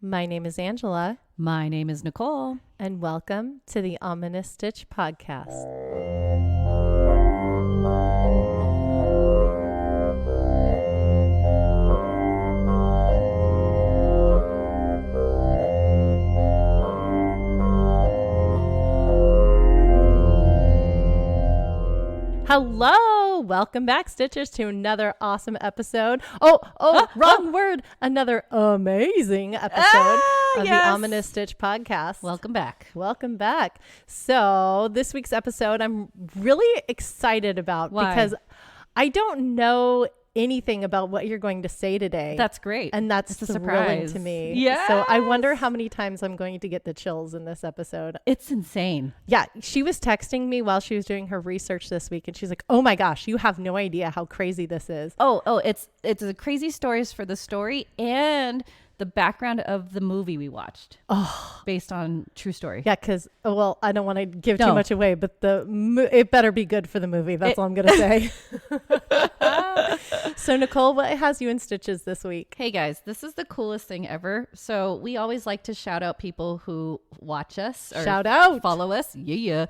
My name is Angela. My name is Nicole. And welcome to the Ominous Stitch podcast. Hello, welcome back, Stitchers, to another awesome episode. Wrong word. Another amazing episode of the Ominous Stitch podcast. Welcome back. Welcome back. So this week's episode, I'm really excited about. Why? Because I don't know anything about what you're going to say today. That's great. And that's it's a thrilling surprise to me. Yeah. So I wonder how many times I'm going to get the chills in this episode. It's insane. Yeah. She was texting me while she was doing her research this week, and she's like, oh my gosh, you have no idea how crazy this is. It's the crazy stories for the story and the background of the movie we watched. Based on true story. Yeah, because, I don't want to give too much away, but it better be good for the movie. That's all I'm going to say. So, Nicole, what has you in stitches this week? Hey guys, this is the coolest thing ever. So we always like to shout out people who watch us or Shout out. follow us. Yeah.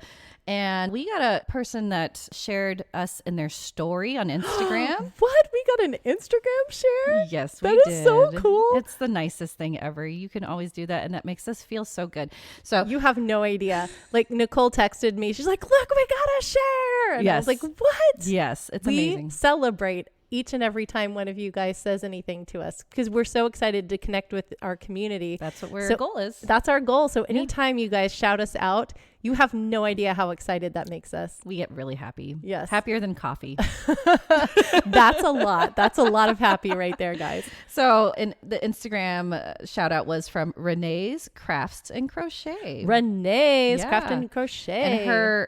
And we got a person that shared us in their story on Instagram. What? We got an Instagram share? Yes, we did. That did. is so cool. It's the nicest thing ever. You can always do that, and that makes us feel so good. So You have no idea. Like, Nicole texted me. She's like, look, we got a share. And I was like, what? yes, it's We amazing. celebrate each and every time one of you guys says anything to us because we're so excited to connect with our community. That's what our goal is. That's our goal. So anytime you guys shout us out, you have no idea how excited that makes us. We get really happy. Yes. Happier than coffee. That's a lot. That's a lot of happy right there, guys. So in the Instagram shout out was from Renee's Crafts and Crochet. Renee's Yeah. Craft and Crochet. And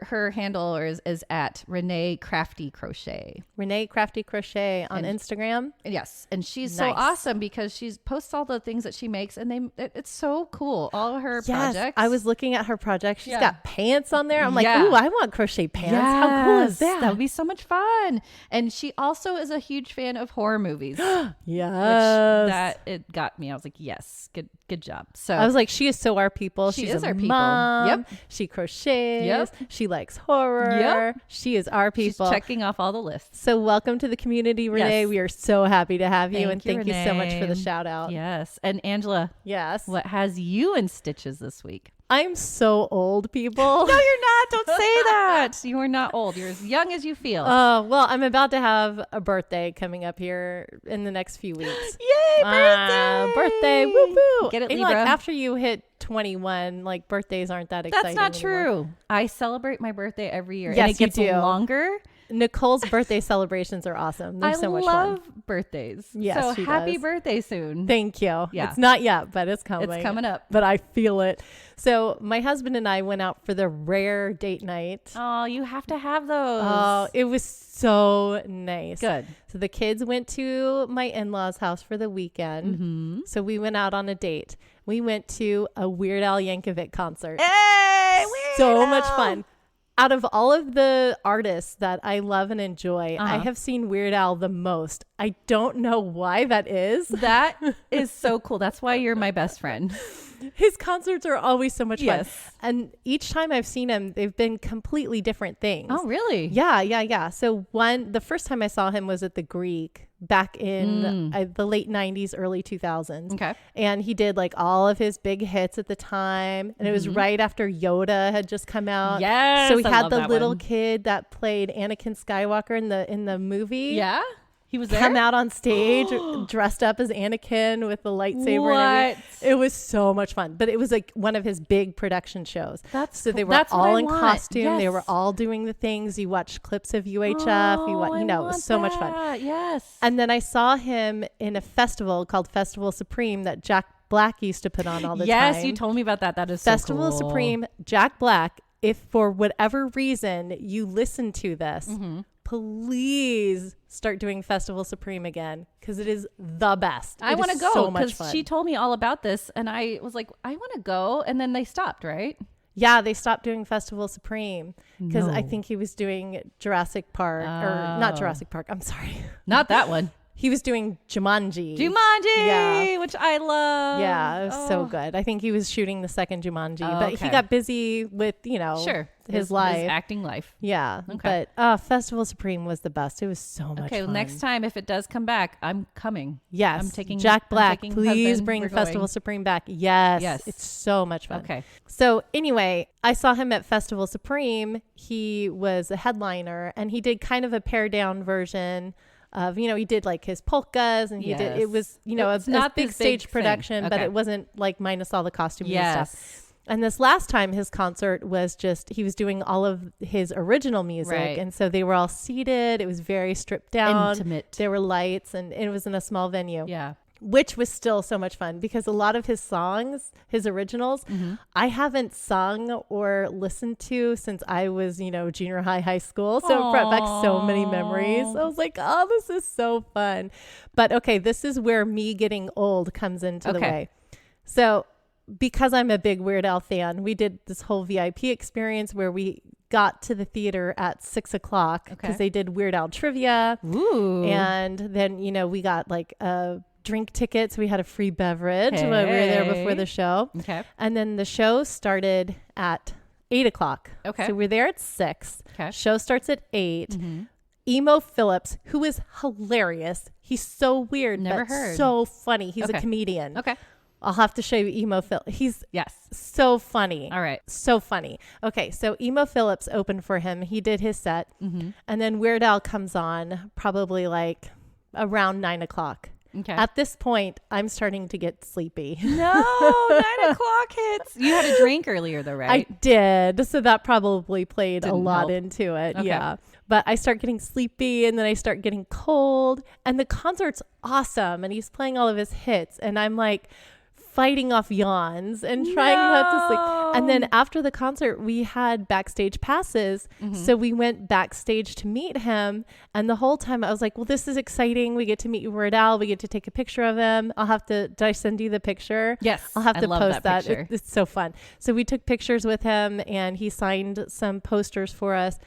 her handle is at Renee Crafty Crochet. Renee Crafty Crochet on And- Instagram. Yes, and she's so Nice. awesome because she posts all the things that she makes, and it's so cool. All her projects. I was looking at her project. She's Yeah. got pants on there. I'm like, Yeah. ooh, I want crochet pants. How cool is Yes, that? That would be so much fun. And she also is a huge fan of horror movies. Yes. That it got me. I was like, yes, good job. So I was like, she is so our people. She She's is a our people. mom. Yep. She crochets. Yep. She likes horror. Yep. She is our she's people. checking off all the lists. So welcome to the community, Renee. Yes. We are so happy to have you. Thank And you, thank you so much for the Renee. shout out. Yes. And Angela, Yes. what has you in stitches this week? I'm so old, people. No, you're not. Don't say that. You are not old. You're as young as you feel. Well, I'm about to have a birthday coming up here in the next few weeks. Yay, birthday! Birthday. Woo woo. Get it, And, like, Libra. after you hit 21, like, birthdays aren't that exciting That's not anymore. true. I celebrate my birthday every year. Yes, and it you gets do. longer. Nicole's birthday celebrations are awesome. They're so much fun. I love birthdays. Yes, so she happy does. birthday soon. Thank you. Yeah. It's not yet, but it's coming. It's coming up. But I feel it. So my husband and I went out for the rare date night. Oh, you have to have those. Oh, it was so nice. Good. So the kids went to my in-laws' house for the weekend. Mm-hmm. So we went out on a date. We went to a Weird Al Yankovic concert. Hey, So much fun. Out of all of the artists that I love and enjoy, I have seen Weird Al the most. I don't know why that is. That is so cool. That's why you're my best friend. His concerts are always so much Yes. fun. And each time I've seen him, they've been completely different things. Oh, really? Yeah. So the first time I saw him was at the Greek back in the late 90s, early 2000s. Okay. And he did like all of his big hits at the time. And it was right after Yoda had just come out. Yes, So he I had love the that little one. kid that played Anakin Skywalker in the movie. Yeah? He was there? Come out on stage dressed up as Anakin with the lightsaber and everything. What? It was so much fun. But it was like one of his big production shows. So they were that's what all I in want. costume. They Yes. were all doing the things. You watched clips of UHF. Oh, It was so much fun. that. Yes. And then I saw him in a festival called Festival Supreme that Jack Black used to put on all the time. Yes, you told me about that. That is Festival so cool. Supreme, Jack Black. If for whatever reason you listen to this, please start doing Festival Supreme again because it is the best. I want to go so much because fun. she told me all about this, and I was like, I want to go, and then they stopped, right? Yeah, they stopped doing Festival Supreme because I No. think he was doing Jurassic Park or not Jurassic Park. I'm sorry. Not that one. He was doing Jumanji. Jumanji, which I love. Yeah, it was so good. I think he was shooting the second Jumanji, but he got busy with, his life. His acting life. Yeah. Okay. But Festival Supreme was the best. It was so much fun. Well, next time, if it does come back, I'm coming. Yes. I'm taking Jack Black. I'm taking Please husband. bring We're Festival going. Supreme back. Yes. Yes. It's so much fun. Okay. So anyway, I saw him at Festival Supreme. He was a headliner and he did kind of a pared down version of, he did like his polkas and it was, a big stage production, but it wasn't like minus all the costuming and stuff. And this last time his concert was he was doing all of his original music. Right. And so they were all seated. It was very stripped down. Intimate. There were lights and it was in a small venue. Yeah. Which was still so much fun because a lot of his songs, his originals, I haven't sung or listened to since I was, junior high school. So it brought back so many memories. I was like, oh, this is so fun. But okay, this is where me getting old comes into the way. So because I'm a big Weird Al fan, we did this whole VIP experience where we got to the theater at 6:00 because they did Weird Al trivia. Ooh. And then, we got like drink tickets. We had a free beverage when we were there before the show. Okay. And then the show started at 8:00. Okay. So we're there at 6. Okay. Show starts at 8. Emo Phillips, who is hilarious. He's so weird. Never but heard. so funny. He's a comedian. Okay. I'll have to show you Emo Phillips. He's Yes. so funny. All right. So funny. Okay. So Emo Phillips opened for him. He did his set. And then Weird Al comes on probably like around 9:00. Okay. At this point, I'm starting to get sleepy. No, 9:00 hits. You had a drink earlier though, right? I did. So that probably played a lot into it. Okay. Yeah. But I start getting sleepy and then I start getting cold and the concert's awesome. And he's playing all of his hits. And I'm like fighting off yawns and trying not to sleep. And then after the concert, we had backstage passes. So we went backstage to meet him. And the whole time I was like, well, this is exciting. We get to meet Weird Al. We get to take a picture of him. Did I send you the picture? Yes. I'll have to love post that. picture. It's so fun. So we took pictures with him and he signed some posters for us.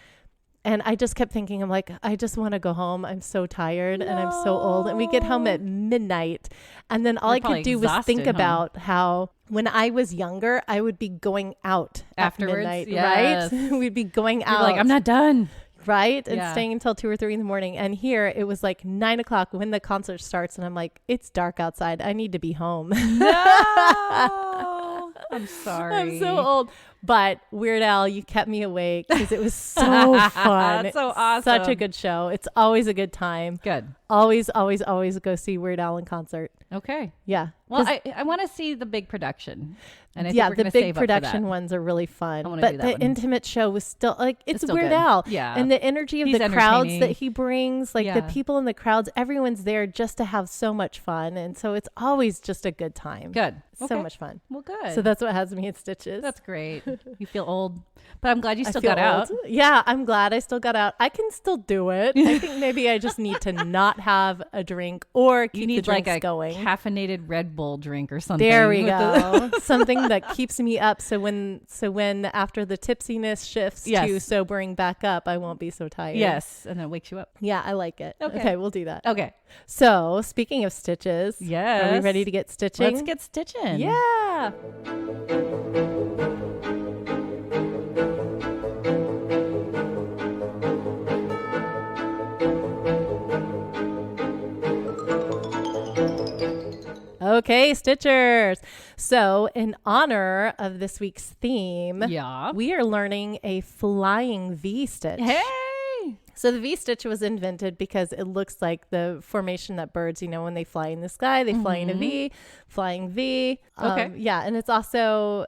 And I just kept thinking, I'm like, I just want to go home. I'm so tired and I'm so old. And we get home at midnight. And then all I could do was think about how when I was younger, I would be going out Afterwards, at midnight, yes. right? We'd be going out. You're like, I'm not done. Right? And staying until 2 or 3 in the morning. And here it was like 9:00 when the concert starts. And I'm like, it's dark outside. I need to be home. No. I'm sorry. I'm so old. But Weird Al, you kept me awake because it was so fun. That's so awesome. Such a good show. It's always a good time. Good. Always, always, always go see Weird Al in concert. Okay. Yeah. Well, I want to see the big production. And I think we're the gonna big save production up for ones are really fun. I wanna but do the that one. intimate show was still like it's still Weird good. Al. Yeah. And the energy of He's the crowds entertaining. that he brings, like the Yeah. people in the crowds, everyone's there just to have so much fun. And so it's always just a good time. Good. So Okay. much fun. Well, good. So that's what has me at Stitches. That's great. You feel old, but I'm glad you I still feel got out. old. Yeah, I'm glad I still got out. I can still do it. I think maybe I just need to not have a drink or keep You the need like drinks a going. caffeinated Red Bull drink or something. There we with go. Something that keeps me up. So when after the tipsiness shifts Yes. to sobering back up, I won't be so tired. Yes, and then it wakes you up. Yeah, I like it. Okay. Okay, we'll do that. Okay. So speaking of stitches, are we Yes. ready to get stitching? Let's get stitching. Yeah. Okay, Stitchers. So in honor of this week's theme, Yeah. we are learning a flying V stitch. Hey. So the V stitch was invented because it looks like the formation that birds, when they fly in the sky, they fly in a V, flying V. Okay. Yeah. And it also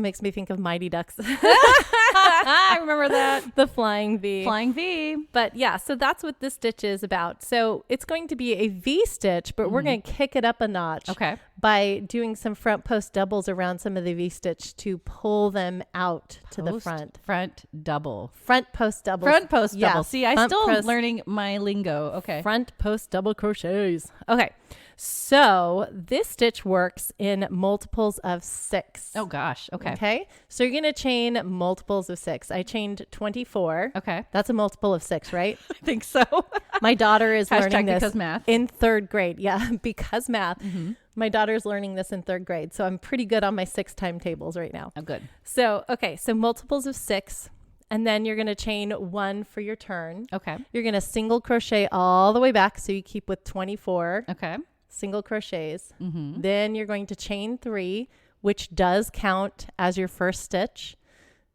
makes me think of Mighty Ducks. I remember that. The flying V. Flying V. But yeah, so that's what this stitch is about. So it's going to be a V stitch, but we're going to kick it up a notch. Okay. By doing some front post doubles around some of the V stitch to pull them out to the front. Front double. Front post doubles. Front post Yeah, double. See, I front still post- learning my lingo. Okay. Front post double crochets. Okay. So this stitch works in multiples of 6. Oh gosh. Okay. Okay. So you're going to chain multiples of 6. I chained 24. Okay. That's a multiple of 6, right? I think so. My daughter is learning this because math. in 3rd grade. Yeah, because math. My daughter's learning this in 3rd grade. So I'm pretty good on my 6 timetables right now. Oh, good. So, okay. So multiples of 6. And then you're going to chain 1 for your turn. Okay. You're going to single crochet all the way back. So you keep with 24 Okay. single crochets. Then you're going to chain 3, which does count as your first stitch.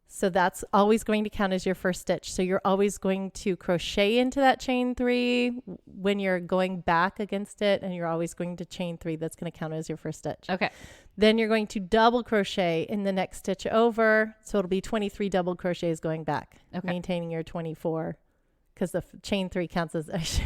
So that's always going to count as your first stitch. So you're always going to crochet into that chain 3 when you're going back against it. And you're always going to chain 3. That's going to count as your first stitch. Okay. Then you're going to double crochet in the next stitch over. So it'll be 23 double crochets going back, maintaining your 24. Because the chain 3 counts as...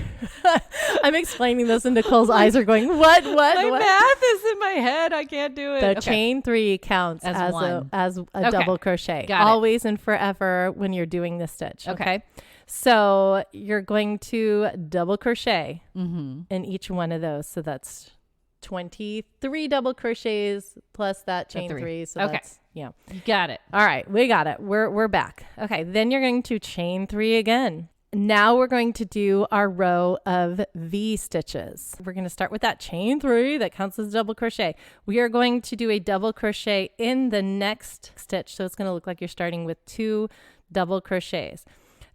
I'm explaining this and Nicole's eyes are going, what? My math is in my head. I can't do it. The chain 3 counts as a double crochet. Got it. Always and forever when you're doing this stitch. Okay. So you're going to double crochet in each one of those. So that's 23 double crochets plus that chain 3. So that's, You got it. All right. We got it. We're back. Okay. Then you're going to chain 3 again. Now we're going to do our row of V stitches. We're going to start with that chain 3 that counts as a double crochet. We are going to do a double crochet in the next stitch. So it's going to look like you're starting with 2 double crochets.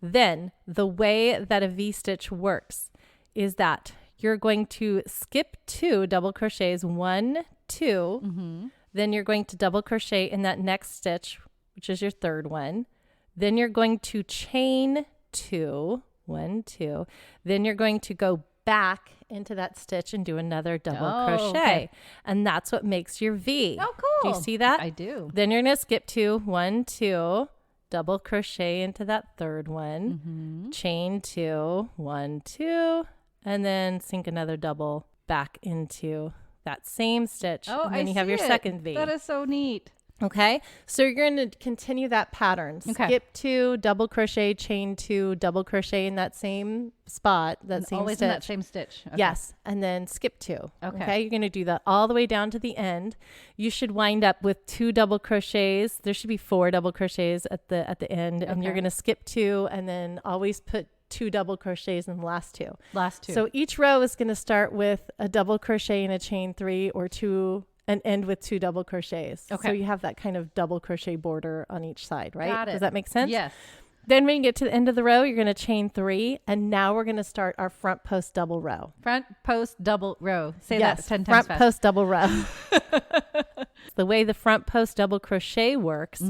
Then the way that a V stitch works is that you're going to skip 2 double crochets, 1, 2. Then you're going to double crochet in that next stitch, which is your 3rd one. Then you're going to chain 2, 1, 2. Then you're going to go back into that stitch and do another double crochet. Okay. And that's what makes your V. Oh, cool. Do you see that? I do. Then you're going to skip 2, 1, 2, double crochet into that 3rd one, chain 2, 1, 2, and then sink another double back into that same stitch. Oh, and then I you have see your it. second V. That is so neat. Okay, so you're going to continue that pattern. Skip 2, double crochet, chain 2, double crochet in that same spot, that same always stitch. in that same stitch. Okay. Yes, and then skip 2. Okay, you're going to do that all the way down to the end. You should wind up with 2 double crochets. There should be 4 double crochets at the end, and you're going to skip 2, and then always put 2 double crochets in the last 2. So each row is going to start with a double crochet and a chain 3 or 2. And end with 2 double crochets. Okay. So you have that kind of double crochet border on each side, right? Got it. Does that make sense? Yes. Then when you get to the end of the row, you're going to chain 3. And now we're going to start our front post double row. Front post double row. Say that 10 times front fast. Post double row. The way the front post double crochet works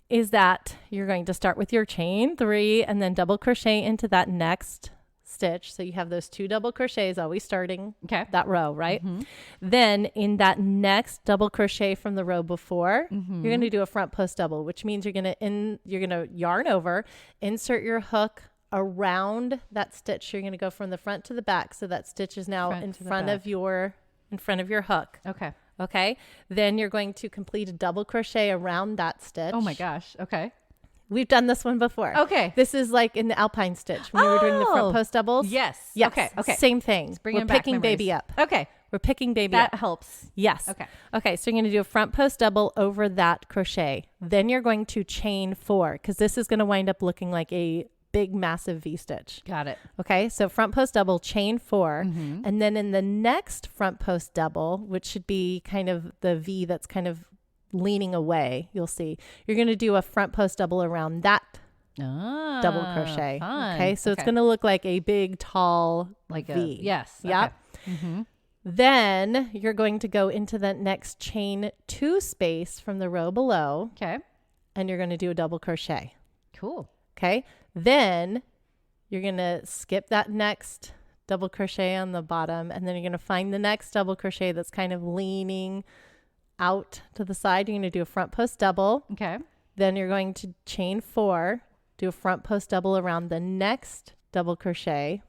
is that you're going to start with your chain 3 and then double crochet into that next stitch. So you have those 2 double crochets always starting that row, right? Then in that next double crochet from the row before, you're going to do a front post double, which means you're going to yarn over, insert your hook around that stitch. You're going to go from the front to the back. So that stitch is now in front of your hook. Okay. Then you're going to complete a double crochet around that stitch. Oh my gosh. Okay. We've done this one before. Okay. This is like in the alpine stitch when we were doing the front post doubles. Yes. Okay. Same thing. We're picking baby up. Okay. We're picking baby up. That helps. Yes. Okay. So you're going to do a front post double over that crochet. Then you're going to chain 4 because this is going to wind up looking like a big, massive V stitch. Got it. Okay. So front post double, chain 4. And then in the next front post double, which should be kind of the V that's kind of leaning away, you'll see you're going to do a front post double around that double crochet. Fun. Okay, so it's going to look like a big tall like V. Yeah. Then you're going to go into that next chain 2 space from the row below. And you're going to do a double crochet. Cool. Okay, then you're going to skip that next double crochet on the bottom, and then you're going to find the next double crochet that's kind of leaning out to the side. You're going to do a front post double. Then you're going to chain 4, do a front post double around the next double crochet.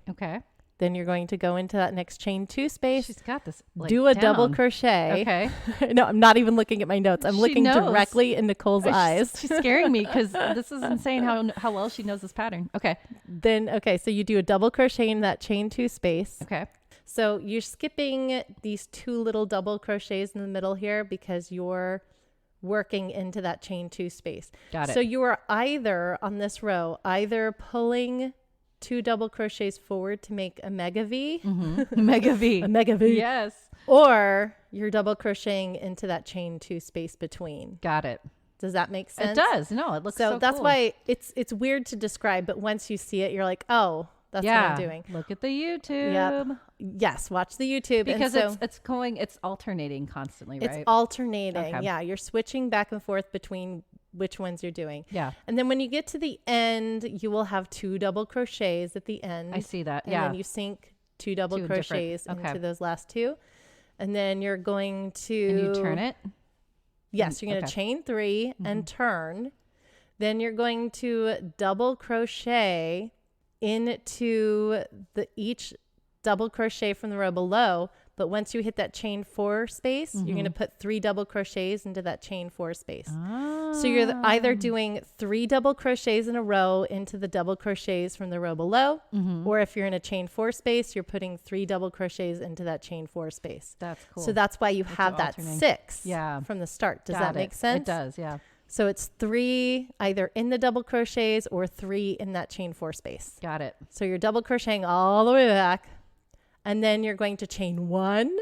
Then you're going to go into that next chain 2 space. She's got this. Do a double crochet. No, I'm not even looking at my notes. I'm looking directly in Nicole's eyes. She's scaring me because this is insane how well she knows this pattern. So you do a double crochet in that chain 2 space. So you're skipping these 2 little double crochets in the middle here because you're working into that chain 2 space. Got it. So you are either on this row, either pulling 2 double crochets forward to make a mega V. Mega V. A mega V. Yes. Or you're double crocheting into that chain 2 space between. Got it. Does that make sense? It does. No, it looks so that's cool. why it's weird to describe, but once you see it, you're like, oh, that's what I'm doing. Look at the YouTube. Yep. Yes, watch the YouTube. Because it's alternating constantly, right? It's alternating. Okay. Yeah, you're switching back and forth between which ones you're doing. Yeah. And then when you get to the end, you will have 2 double crochets at the end. I see that. And yeah. then you sink 2 double crochets into those last 2. And then you're going to... And you turn it? Yes, you're going to chain 3 and turn. Then you're going to double crochet into each double crochet from the row below. But once you hit that chain 4 space, you're going to put 3 double crochets into that chain 4 space. So you're either doing 3 double crochets in a row into the double crochets from the row below, or if you're in a chain 4 space, you're putting 3 double crochets into that chain 4 space. That's cool. So that's why you have that 6 from the start. Does that make sense? It does, yeah. So it's 3 either in the double crochets or 3 in that chain 4 space. Got it. So you're double crocheting all the way back. And then you're going to chain 1,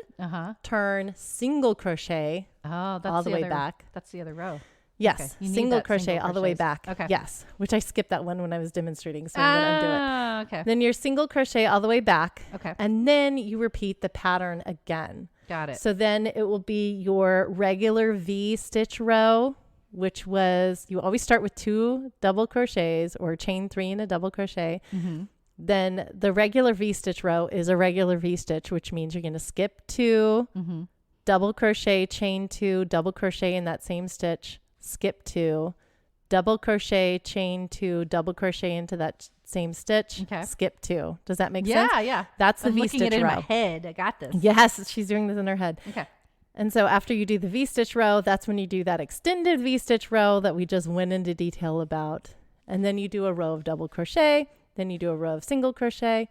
turn, single crochet that's all the way back. That's the other row. Yes, Okay. single crochet all the way back. Okay. Yes, which I skipped that one when I was demonstrating, so I'm going to undo it. Okay. Then you're single crochet all the way back. Okay. And then you repeat the pattern again. Got it. So then it will be your regular V stitch row, which was, you always start with 2 double crochets or chain 3 and a double crochet. Then the regular V-stitch row is a regular V-stitch, which means you're going to skip 2, double crochet, chain 2, double crochet in that same stitch, skip 2, double crochet, chain 2, double crochet into that same stitch, skip 2. Does that make sense? Yeah. That's the I'm V-stitch looking at it row. in my head. I got this. Yes, she's doing this in her head. Okay. And so after you do the V-stitch row, that's when you do that extended V-stitch row that we just went into detail about. And then you do a row of double crochet. Then you do a row of single crochet,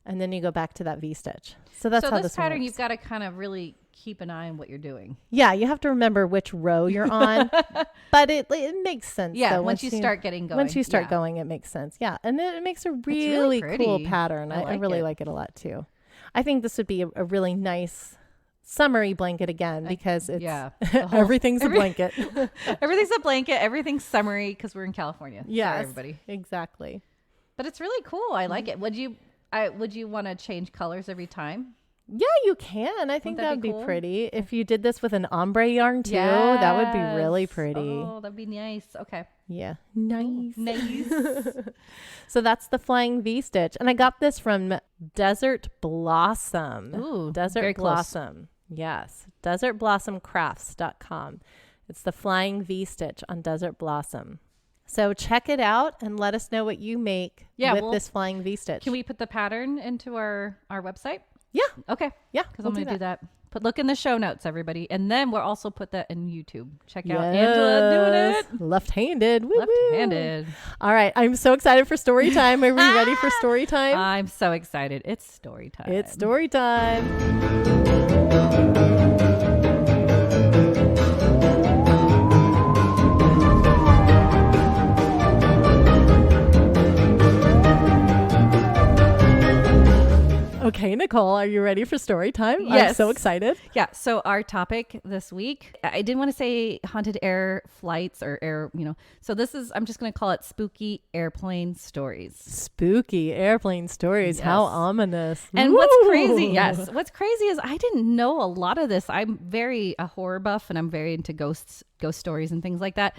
and then you go back to that V-stitch. So that's how this pattern, works. you've got to kind of really keep an eye on what you're doing. Yeah, you have to remember which row you're on, but it makes sense. Yeah, though, once you start getting going. Once you start going, it makes sense. Yeah, and it makes a really cool pattern. I really like it a lot too. I think this would be a really nice summery blanket again because it's everything's a blanket. Everything's a blanket. Everything's summery because we're in California. Yes, sorry, everybody. Exactly. But it's really cool. I like it. Would you want to change colors every time? Yeah, you can. I think that would be cool? pretty. If you did this with an ombre yarn too, that would be really pretty. Oh, that'd be nice. Okay. Yeah. Nice. Nice. So that's the flying V stitch. And I got this from Desert Blossom. Ooh, Desert very close. Blossom. Yes. DesertBlossomCrafts.com. It's the flying V stitch on Desert Blossom. So check it out and let us know what you make with this flying V stitch. Can we put the pattern into our website? Yeah. Okay. Yeah. Because I'm going to do that. Look in the show notes, everybody. And then we'll also put that in YouTube. Check out Angela doing it. Left-handed. Woo-woo. Left-handed. All right. I'm so excited for story time. Are we ready for story time? I'm so excited. It's story time. It's story time. Okay, Nicole, are you ready for story time? Yes. I'm so excited. Yeah. So our topic this week, I didn't want to say haunted air flights or air, So I'm just going to call it spooky airplane stories. Spooky airplane stories. Yes. How ominous. And what's crazy, what's crazy is I didn't know a lot of this. I'm very a horror buff and I'm very into ghost stories and things like that.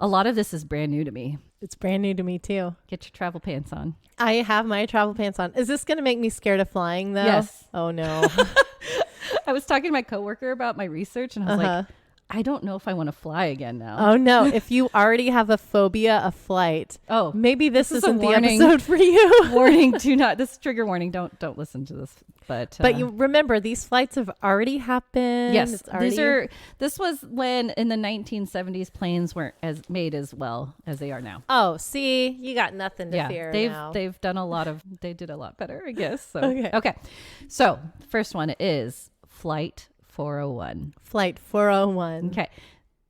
A lot of this is brand new to me. It's brand new to me too. Get your travel pants on. I have my travel pants on. Is this going to make me scared of flying though? Yes. Oh no. I was talking to my coworker about my research and I was like, I don't know if I want to fly again now. Oh no. If you already have a phobia of flight, maybe this isn't the episode for you. Warning, do not, this trigger warning, don't listen to this. But you remember these flights have already happened. Yes. This was when in the 1970s planes weren't as made as well as they are now. Oh, see, you got nothing to fear now. They did a lot better, I guess. So. Okay. So first one is Flight 401. Flight 401. Okay.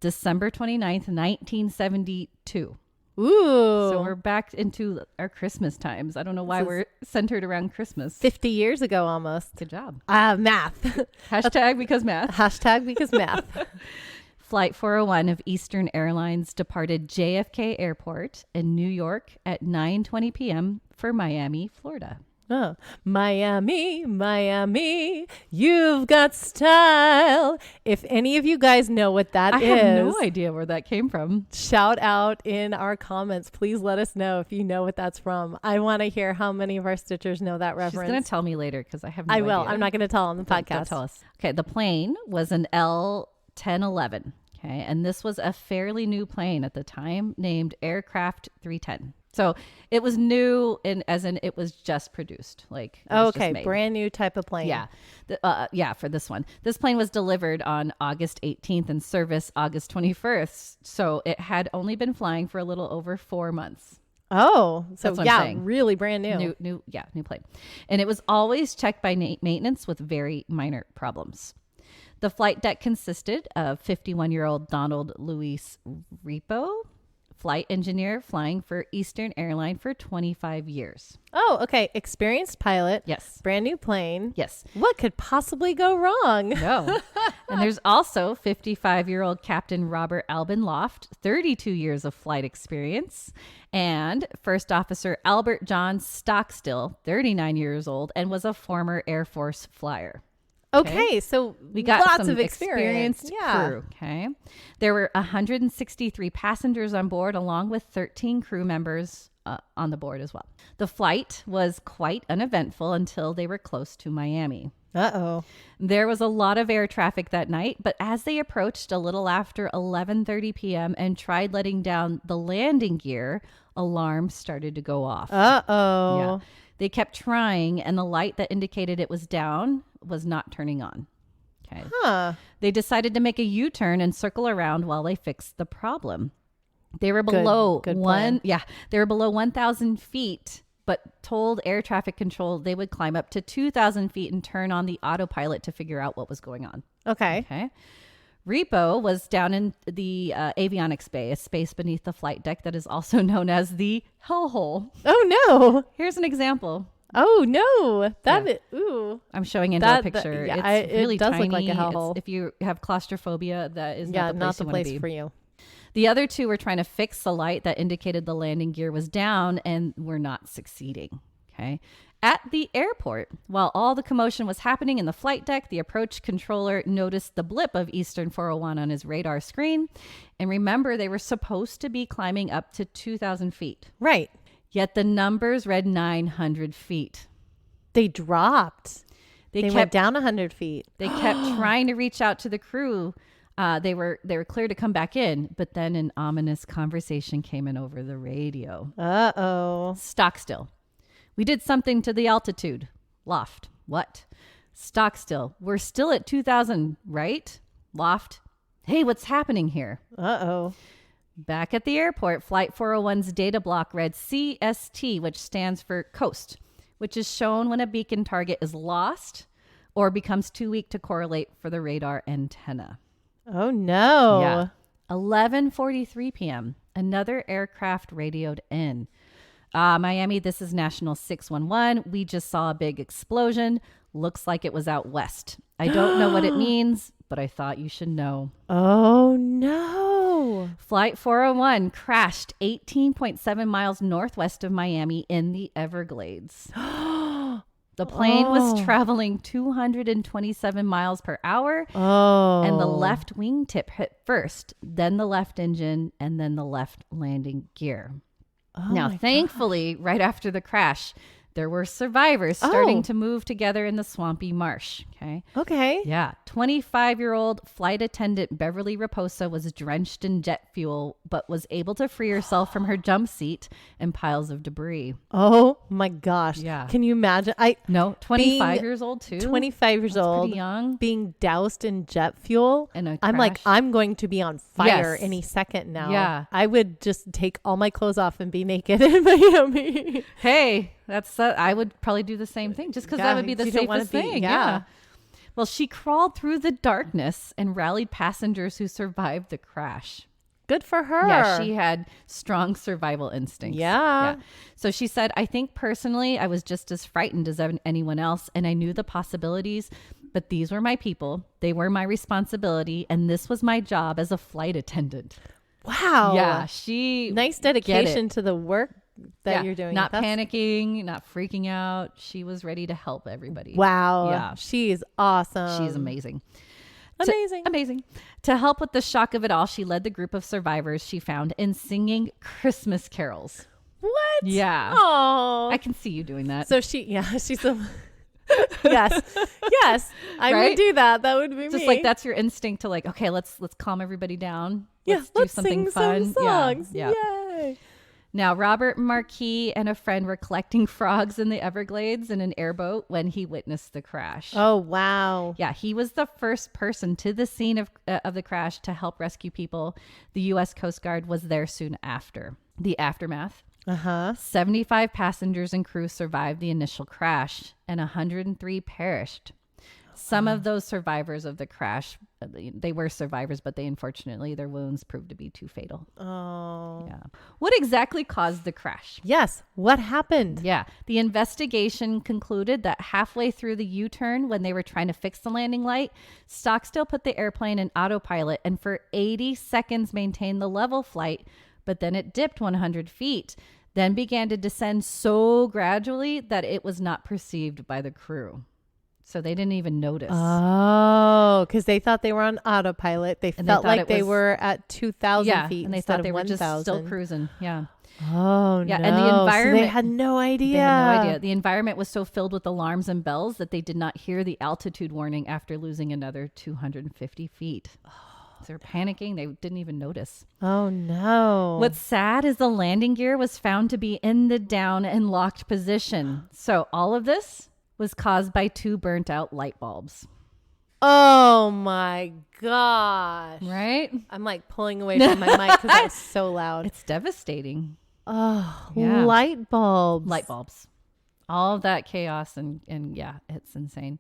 December 29th, 1972. Ooh. So we're back into our Christmas times. I don't know why we're centered around Christmas. 50 years ago almost. Good job. Math. Hashtag because math. Hashtag because math. Flight 401 of Eastern Airlines departed JFK Airport in New York at 9:20 p.m. for Miami, Florida. Oh, Miami, Miami, you've got style. If any of you guys know what that is, I have no idea where that came from. Shout out in our comments. Please let us know if you know what that's from. I want to hear how many of our Stitchers know that reference. She's going to tell me later because I have no idea. I will. I'm not going to tell on the podcast. Don't tell us. Okay, the plane was an L-1011. Okay, and this was a fairly new plane at the time named Aircraft 310. So it was new, as in it was just produced. Like, okay, brand new type of plane. Yeah, for this one. This plane was delivered on August 18th and service August 21st. So it had only been flying for a little over 4 months. Oh, so yeah, really brand new. New plane. And it was always checked by maintenance with very minor problems. The flight deck consisted of 51-year-old Donald Luis Repo, flight engineer flying for Eastern Airline for 25 years. Oh, okay. Experienced pilot. Yes. Brand new plane. Yes. What could possibly go wrong? No. And there's also 55-year-old Captain Robert Albin Loft, 32 years of flight experience, and First Officer Albert John Stockstill, 39 years old, and was a former Air Force flyer. Okay, so we got lots some of experienced crew. Okay, there were 163 passengers on board, along with 13 crew members on the board as well. The flight was quite uneventful until they were close to Miami. Uh-oh. There was a lot of air traffic that night, but as they approached a little after 11:30 p.m. and tried letting down the landing gear, alarms started to go off. Uh-oh. Yeah. They kept trying, and the light that indicated it was down was not turning on. Okay. Huh. They decided to make a U-turn and circle around while they fixed the problem. They were below good plan. They were below 1,000 feet, but told air traffic control they would climb up to 2,000 feet and turn on the autopilot to figure out what was going on. Okay. Repo was down in the avionics bay, a space beneath the flight deck that is also known as the hellhole. Oh, no. Here's an example. Oh, no. Ooh. I'm showing into a picture. It's really it does tiny. look like a hellhole. If you have claustrophobia, that is not the place for you. The other two were trying to fix the light that indicated the landing gear was down and were not succeeding. Okay. At the airport, while all the commotion was happening in the flight deck, the approach controller noticed the blip of Eastern 401 on his radar screen. And remember, they were supposed to be climbing up to 2,000 feet. Right. Yet the numbers read 900 feet. They dropped. They went down 100 feet. They kept trying to reach out to the crew. They were clear to come back in, but then an ominous conversation came in over the radio. Uh-oh. Stockstill. We did something to the altitude. Loft. What? Stockstill. We're still at 2,000, right? Loft. Hey, what's happening here? Uh-oh. Back at the airport, Flight 401's data block read CST, which stands for coast, which is shown when a beacon target is lost or becomes too weak to correlate for the radar antenna. Oh, no. Yeah. 11:43 p.m. Another aircraft radioed in. Miami, this is National 611. We just saw a big explosion. Looks like it was out west. I don't know what it means, but I thought you should know. Oh, no. Flight 401 crashed 18.7 miles northwest of Miami in the Everglades. The plane was traveling 227 miles per hour. Oh. And the left wingtip hit first, then the left engine, and then the left landing gear. Oh, now, thankfully, right after the crash, there were survivors starting to move together in the swampy marsh. Okay. Yeah. 25-year-old flight attendant Beverly Raposa was drenched in jet fuel, but was able to free herself from her jump seat and piles of debris. Oh my gosh. Yeah. Can you imagine? 25 years old too. 25 years old. Pretty young. Being doused in jet fuel. And I'm like, I'm going to be on fire any second now. Yeah. I would just take all my clothes off and be naked in Miami. Hey, that's I would probably do the same thing just because that would be the safest thing. Yeah. Well, she crawled through the darkness and rallied passengers who survived the crash. Good for her. Yeah, she had strong survival instincts. Yeah. So she said, I think personally, I was just as frightened as anyone else, and I knew the possibilities, but these were my people. They were my responsibility, and this was my job as a flight attendant. Wow. Yeah, nice dedication to the work that you're doing. Not panicking, not freaking out. She was ready to help everybody. Wow. Yeah. She is awesome. She's amazing. Amazing. To help with the shock of it all, she led the group of survivors she found in singing Christmas carols. What? Yeah. Oh. I can see you doing that. So she's a yes. I Right? would do that. That would be Just me. like that's your instinct to like, okay, let's calm everybody down. Let's do something sing fun. some songs. Yeah. Yay. Now, Robert Marquis and a friend were collecting frogs in the Everglades in an airboat when he witnessed the crash. Oh, wow. Yeah, he was the first person to the scene of the crash to help rescue people. The U.S. Coast Guard was there soon after. The aftermath. 75 passengers and crew survived the initial crash, and 103 perished. Some of those survivors of the crash, they were survivors, but unfortunately, their wounds proved to be too fatal. Oh. Yeah. What exactly caused the crash? Yes. What happened? Yeah. The investigation concluded that halfway through the U-turn, when they were trying to fix the landing light, Stockstill put the airplane in autopilot and for 80 seconds maintained the level flight, but then it dipped 100 feet, then began to descend so gradually that it was not perceived by the crew. So they didn't even notice. Oh, because they thought they were on autopilot. They felt like they were at 2,000 feet and they instead thought they of were just 1,000. still cruising. Yeah. Oh, Yeah, no. and the environment. So they had no idea. They had no idea. The environment was so filled with alarms and bells that they did not hear the altitude warning after losing another 250 feet. So they were panicking. They didn't even notice. Oh, no. What's sad is the landing gear was found to be in the down and locked position. So all of this was caused by 2 burnt out light bulbs. Oh, my gosh. Right? I'm like pulling away from my mic because it's so loud. It's devastating. Oh, Yeah. light bulbs. Light bulbs. All of that chaos and yeah, it's insane.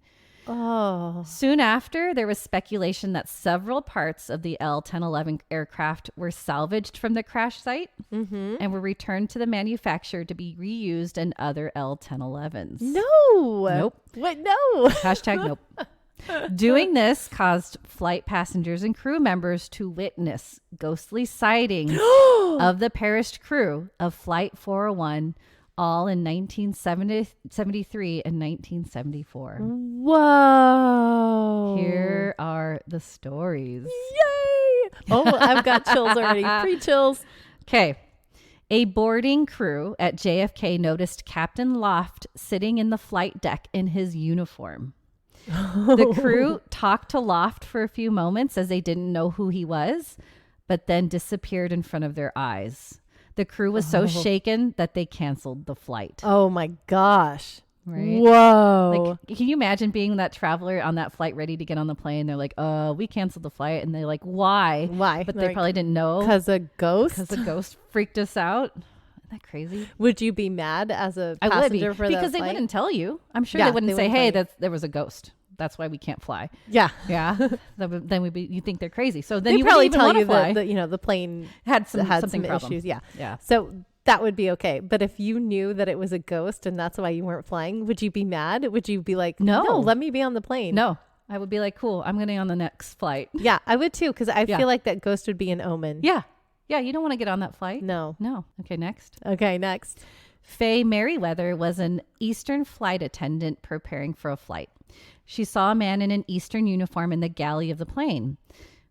Oh. Soon after, there was speculation that several parts of the L-1011 aircraft were salvaged from the crash site and were returned to the manufacturer to be reused in other L-1011s. No. Nope. What? No. Hashtag nope. Doing this caused flight passengers and crew members to witness ghostly sightings of the perished crew of Flight 401, all in 1973 and 1974. Whoa. Here are the stories. Yay. Oh, I've got chills already. Pre-chills. Okay. A boarding crew at JFK noticed Captain Loft sitting in the flight deck in his uniform. The crew talked to Loft for a few moments as they didn't know who he was, but then disappeared in front of their eyes. The crew was so shaken that they canceled the flight. Oh my gosh. Right? Whoa. Like, can you imagine being that traveler on that flight ready to get on the plane? They're like, we canceled the flight. And they're like, why? Why? But they probably didn't know. Because a ghost? Because the ghost freaked us out. Isn't that crazy? Would you be mad as a I would be, passenger for that because they flight? wouldn't tell you. I'm sure Yeah, they wouldn't they say, wouldn't hey, tell you. there was a ghost. That's why we can't fly. Yeah. Yeah. Then you think they're crazy. So then They you probably wouldn't even tell wanna you fly. that the plane had some some problem. issues. Yeah. Yeah. So that would be okay. But if you knew that it was a ghost and that's why you weren't flying, would you be mad? Would you be like, No. let me be on the plane? No, I would be like, cool, I'm going to be on the next flight. Yeah, I would too. Because I Yeah. feel like that ghost would be an omen. Yeah. Yeah. You don't want to get on that flight. No. Okay. Next. Okay, next. Faye Merriweather was an Eastern flight attendant preparing for a flight. She saw a man in an Eastern uniform in the galley of the plane.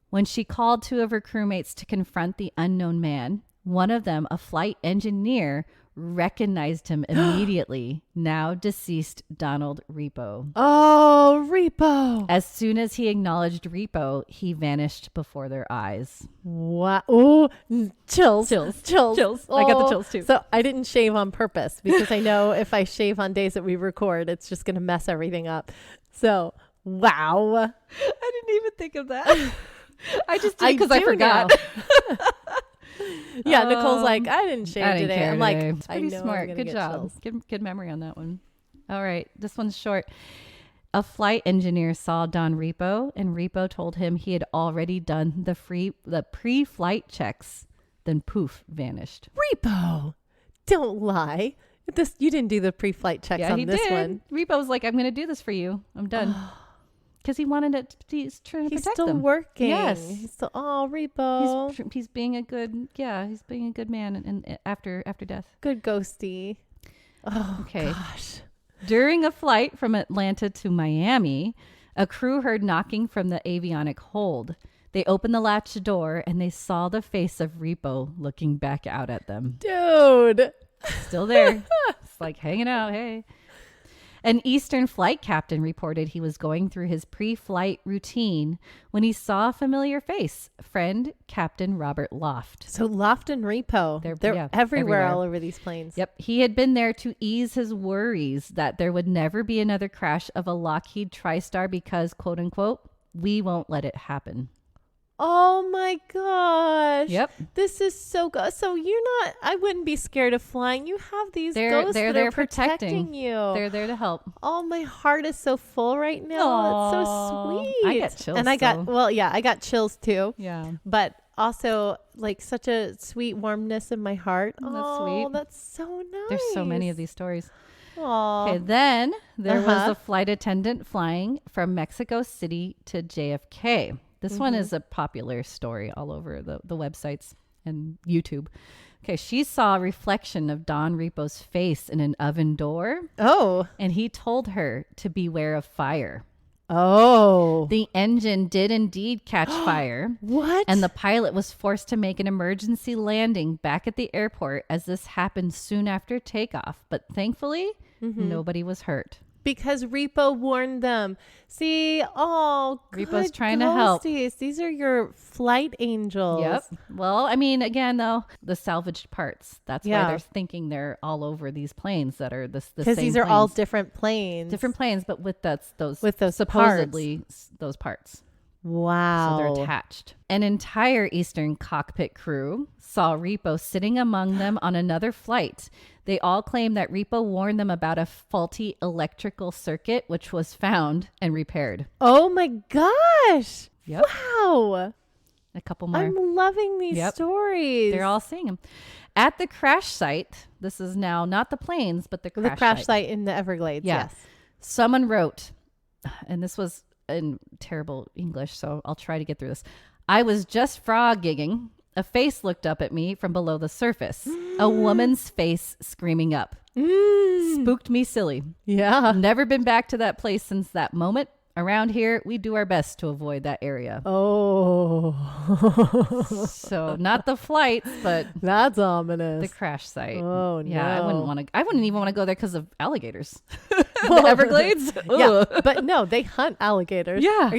When she called 2 of her crewmates to confront the unknown man, one of them, a flight engineer, recognized him immediately, now deceased Donald Repo. Oh, Repo. As soon as he acknowledged Repo, he vanished before their eyes. Wow. Oh, chills. Chills. Chills. I got the Oh. chills too. So I didn't shave on purpose because I know if I shave on days that we record, it's just going to mess everything up. So, wow. I didn't even think of that. I just did I because I do forgot. Yeah, Nicole's like, I didn't shave I didn't today. care I'm like, today. It's I pretty know I'm smart. gonna Good get job. chills. Good memory on that one. All right. This one's short. A flight engineer saw Don Repo, and Repo told him he had already done the pre-flight checks. Then poof, vanished. Repo, don't lie. You didn't do the pre-flight checks on this one. Repo was like, I'm going to do this for you. I'm done. Because he wanted it. He's trying to protect them. He's still working. Yes. He's still. Oh, Repo. He's being a good. Yeah, he's being a good man. And after death. Good ghosty. Oh, okay. Gosh. During a flight from Atlanta to Miami, a crew heard knocking from the avionic hold. They opened the latch door and they saw the face of Repo looking back out at them. Dude. Still there. It's like hanging out. Hey. An Eastern flight captain reported he was going through his pre-flight routine when he saw a familiar face, friend Captain Robert Loft. So Loft and Repo, they're everywhere all over these planes. Yep. He had been there to ease his worries that there would never be another crash of a Lockheed TriStar because, quote unquote, we won't let it happen. Oh my gosh. Yep. This is so good. So I wouldn't be scared of flying. You have these ghosts that are protecting you. They're there to help. Oh, my heart is so full right now. Aww. It's so sweet. I get chills. And I got chills too. Yeah. But also like such a sweet warmness in my heart. That's sweet. That's so nice. There's so many of these stories. Aww. Okay, then there was a flight attendant flying from Mexico City to JFK. This one is a popular story all over the websites and YouTube. Okay, she saw a reflection of Don Repo's face in an oven door. Oh. And he told her to beware of fire. Oh. The engine did indeed catch fire. What? And the pilot was forced to make an emergency landing back at the airport as this happened soon after takeoff. But thankfully, nobody was hurt. Because Repo warned them. See, Repo's trying to help. These are your flight angels. Yep. Well, I mean, again, though, the salvaged parts. That's why they're thinking they're all over these planes that are the same because these are all different planes. Different planes, but with those supposedly those parts. Wow. So they're attached. An entire Eastern cockpit crew saw Repo sitting among them on another flight. They all claim that Repo warned them about a faulty electrical circuit, which was found and repaired. Oh my gosh. Yep. Wow. A couple more. I'm loving these stories. They're all seeing them. At the crash site, this is now not the planes, but the crash site in the Everglades. Yeah. Yes. Someone wrote, and this was in terrible English, so I'll try to get through this. I was just frog gigging. A face looked up at me from below the surface. A woman's face screaming up. Spooked me silly. Yeah. Never been back to that place since that moment. Around here, we do our best to avoid that area. Oh. So not the flights, but that's ominous. The crash site. Oh, no. Yeah, I wouldn't even want to go there because of alligators. The Everglades? Yeah, but no, they hunt alligators. Yeah.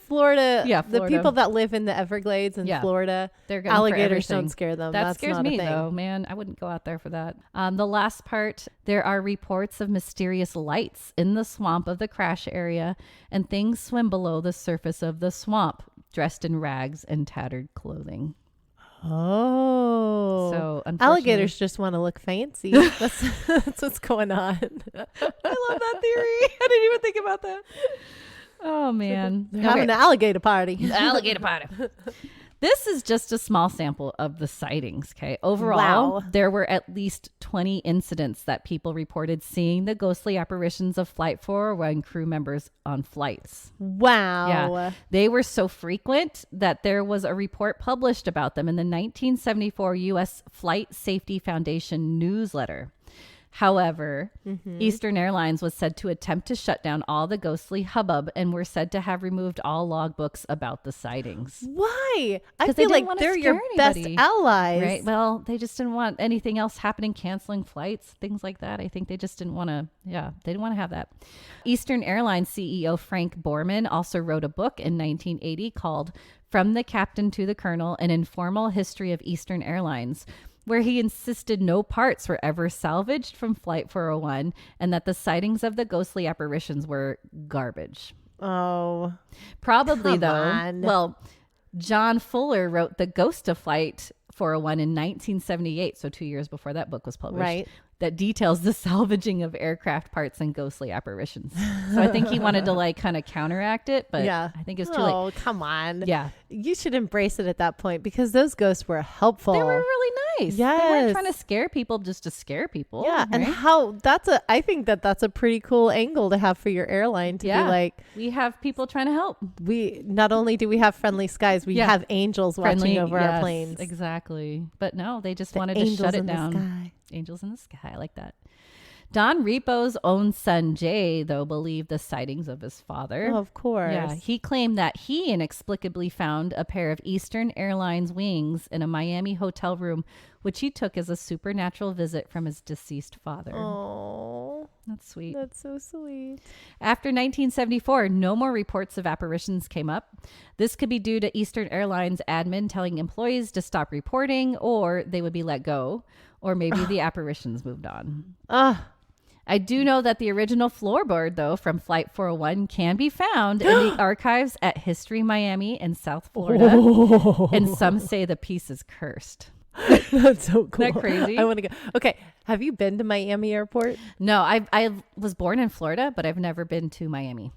Florida. Yeah, the Florida. people that live in the Everglades in Florida, they're going alligators don't scare them. That That's scares not me, a thing. though, man. I wouldn't go out there for that. The last part, there are reports of mysterious lights in the swamp of the crash area, and things swim below the surface of the swamp, dressed in rags and tattered clothing. Oh. So alligators just want to look fancy. That's what's going on. I love that theory. I didn't even think about that. Oh, man. They're having an alligator party. Alligator party. This is just a small sample of the sightings, okay? Overall, there were at least 20 incidents that people reported seeing the ghostly apparitions of Flight 401 crew members on flights. Wow. Yeah. They were so frequent that there was a report published about them in the 1974 U.S. Flight Safety Foundation newsletter. However, Eastern Airlines was said to attempt to shut down all the ghostly hubbub and were said to have removed all logbooks about the sightings. Why? I feel like they're your best allies. Right? Well, they just didn't want anything else happening, canceling flights, things like that. I think they just didn't want to, they didn't want to have that. Eastern Airlines CEO Frank Borman also wrote a book in 1980 called From the Captain to the Colonel, An Informal History of Eastern Airlines, where he insisted no parts were ever salvaged from Flight 401 and that the sightings of the ghostly apparitions were garbage. Oh. Probably, well, John Fuller wrote The Ghost of Flight 401 in 1978, so 2 years before that book was published. Right. that details the salvaging of aircraft parts and ghostly apparitions. So I think he wanted to like kind of counteract it, but Yeah. I think it's too late. Oh, come on. Yeah. You should embrace it at that point because those ghosts were helpful. They were really nice. They Yes. weren't trying to scare people just to scare people. Yeah. And right? I think that's a pretty cool angle to have for your airline to be like, we have people trying to help. we not only do we have friendly skies, we have angels watching over our planes. Exactly. But no, they just The wanted to angels shut it in the down. sky. Angels in the sky. I like that. Don Repo's own son, Jay, though, believed the sightings of his father. Oh, of course. Yeah, he claimed that he inexplicably found a pair of Eastern Airlines wings in a Miami hotel room, which he took as a supernatural visit from his deceased father. Oh, That's sweet. that's so sweet. After 1974, no more reports of apparitions came up. This could be due to Eastern Airlines admin telling employees to stop reporting, or they would be let go, or maybe the apparitions moved on. I do know that the original floorboard, though, from Flight 401 can be found in the archives at History Miami in South Florida. And some say the piece is cursed. That's so cool. Isn't that crazy? I want to go. Okay. Have you been to Miami Airport? No, I was born in Florida, but I've never been to Miami.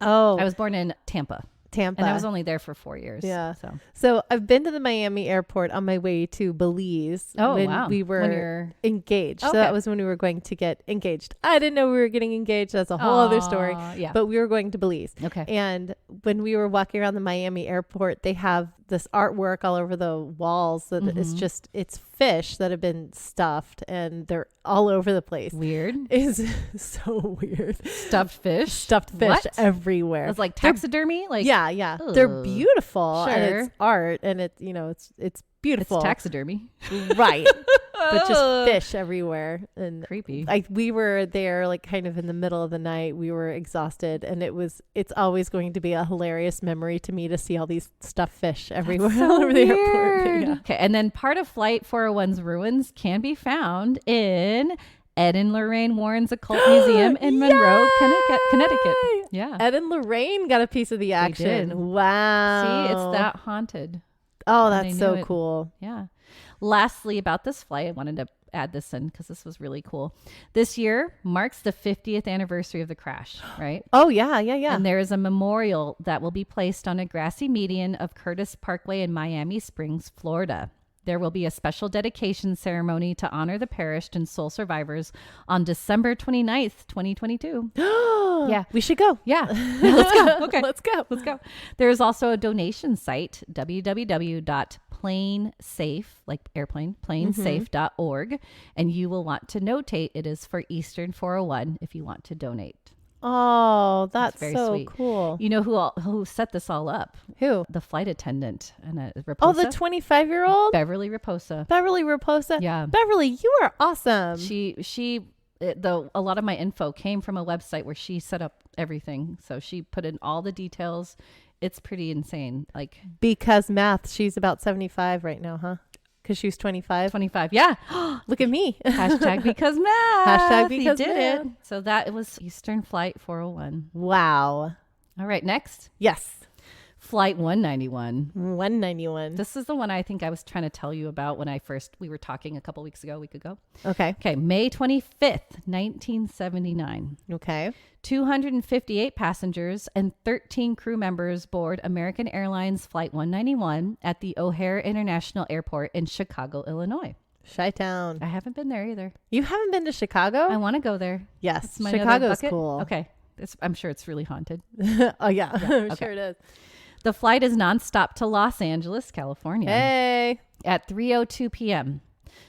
Oh, I was born in Tampa. Tampa. And I was only there for 4 years. Yeah. So So I've been to the Miami airport on my way to Belize wow. we When were you're- engaged. So Okay. that was when we were going to get engaged. I didn't know we were getting engaged. That's a whole other story. Yeah. But we were going to Belize. Okay. And when we were walking around the Miami airport, they have this artwork all over the walls that it's fish that have been stuffed and they're all over the place. Weird. It's so weird. Stuffed fish. Stuffed fish What? everywhere. It's like taxidermy. Like Yeah. They're Ugh. beautiful and Sure. it's art and it's it's it's beautiful. taxidermy. Right. But just fish everywhere. And Creepy. we were there like kind of in the middle of the night. We were exhausted and it's always going to be a hilarious memory to me to see all these stuffed fish everywhere So all over the airport. weird. Yeah. Okay. And then part of Flight 401's ruins can be found in Ed and Lorraine Warren's Occult Museum in Monroe, Connecticut. Yeah. Ed and Lorraine got a piece of the action. did. Wow. See, it's that haunted. Oh, and I that's knew so it. cool. Yeah. Lastly, about this flight, I wanted to add this in because this was really cool. This year marks the 50th anniversary of the crash, right? Oh, yeah. And there is a memorial that will be placed on a grassy median of Curtis Parkway in Miami Springs, Florida. There will be a special dedication ceremony to honor the perished and soul survivors on December 29th, 2022. Yeah. We should go. Yeah. Let's go. Okay. Let's go. Let's go. There is also a donation site, www.planesafe, like airplane, planesafe.org. And you will want to notate it is for Eastern 401 if you want to donate. Oh, that's very so sweet. cool. You know who set this all up? Who? The flight attendant. And Oh, Raposa? the 25-year-old? Beverly Raposa. Beverly Raposa? Yeah. Beverly, you are awesome. A lot of my info came from a website where she set up everything. So she put in all the details. It's pretty insane. Like Because math, she's about 75 right now, huh? Because she was 25. 25. Yeah. Look at me. Hashtag because math. Hashtag He because did math. it. So that was Eastern Flight 401. Wow. All right. Next, Yes. Flight 191. 191. This is the one I think I was trying to tell you about when we were talking a couple week ago. Okay. Okay. May 25th, 1979. Okay. 258 passengers and 13 crew members board American Airlines Flight 191 at the O'Hare International Airport in Chicago, Illinois. Chi-town. I haven't been there either. You haven't been to Chicago? I want to go there. Yes. It's my other Chicago's bucket. cool. Okay. I'm sure it's really haunted. Oh, yeah. okay. Sure it is. The flight is nonstop to Los Angeles, California. Hey. At 3:02 p.m.,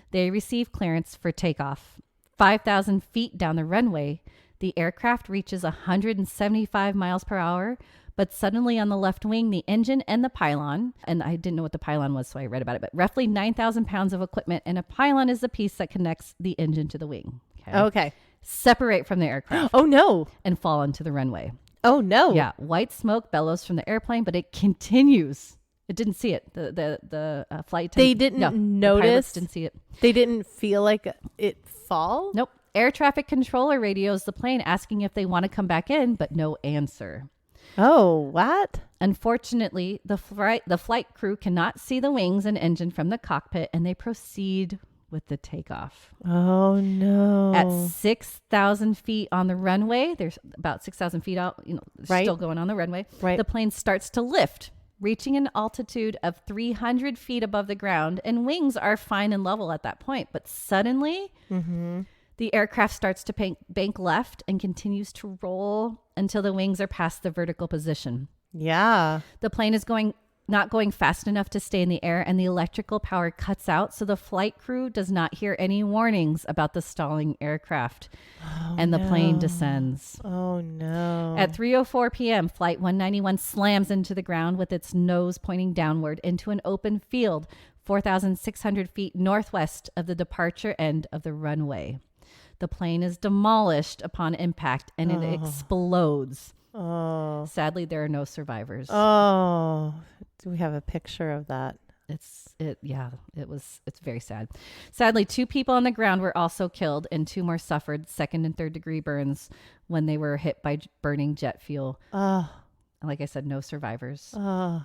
they receive clearance for takeoff. 5,000 feet down the runway, the aircraft reaches 175 miles per hour, but suddenly on the left wing, the engine and the pylon, and I didn't know what the pylon was, so I read about it, but roughly 9,000 pounds of equipment, and a pylon is the piece that connects the engine to the wing. Okay. Separate from the aircraft Oh, no. and fall into the runway. Oh, no. Yeah, white smoke bellows from the airplane, but it continues. It didn't see it. The flight attendant. They didn't The notice? pilots didn't see it. They didn't feel like it fall? Nope. Air traffic controller radios the plane asking if they want to come back in, but no answer. Oh, what? Unfortunately, the flight crew cannot see the wings and engine from the cockpit, and they proceed with the takeoff. Oh no. At 6,000 feet on the runway, there's about 6,000 feet out, Right. still going on the runway. Right. The plane starts to lift, reaching an altitude of 300 feet above the ground, and wings are fine and level at that point. But suddenly, the aircraft starts to bank left and continues to roll until the wings are past the vertical position. Yeah. The plane is not going fast enough to stay in the air, and the electrical power cuts out, so the flight crew does not hear any warnings about the stalling aircraft, and the plane descends. Oh no. At 3:04 p.m., Flight 191 slams into the ground with its nose pointing downward into an open field 4,600 feet northwest of the departure end of the runway. The plane is demolished upon impact, and it explodes. Oh. Sadly, there are no survivors. Oh. Do we have a picture of that? It's very sad. Sadly, 2 people on the ground were also killed, and 2 more suffered 2nd and 3rd degree burns when they were hit by burning jet fuel. Oh. Like I said, no survivors. Oh.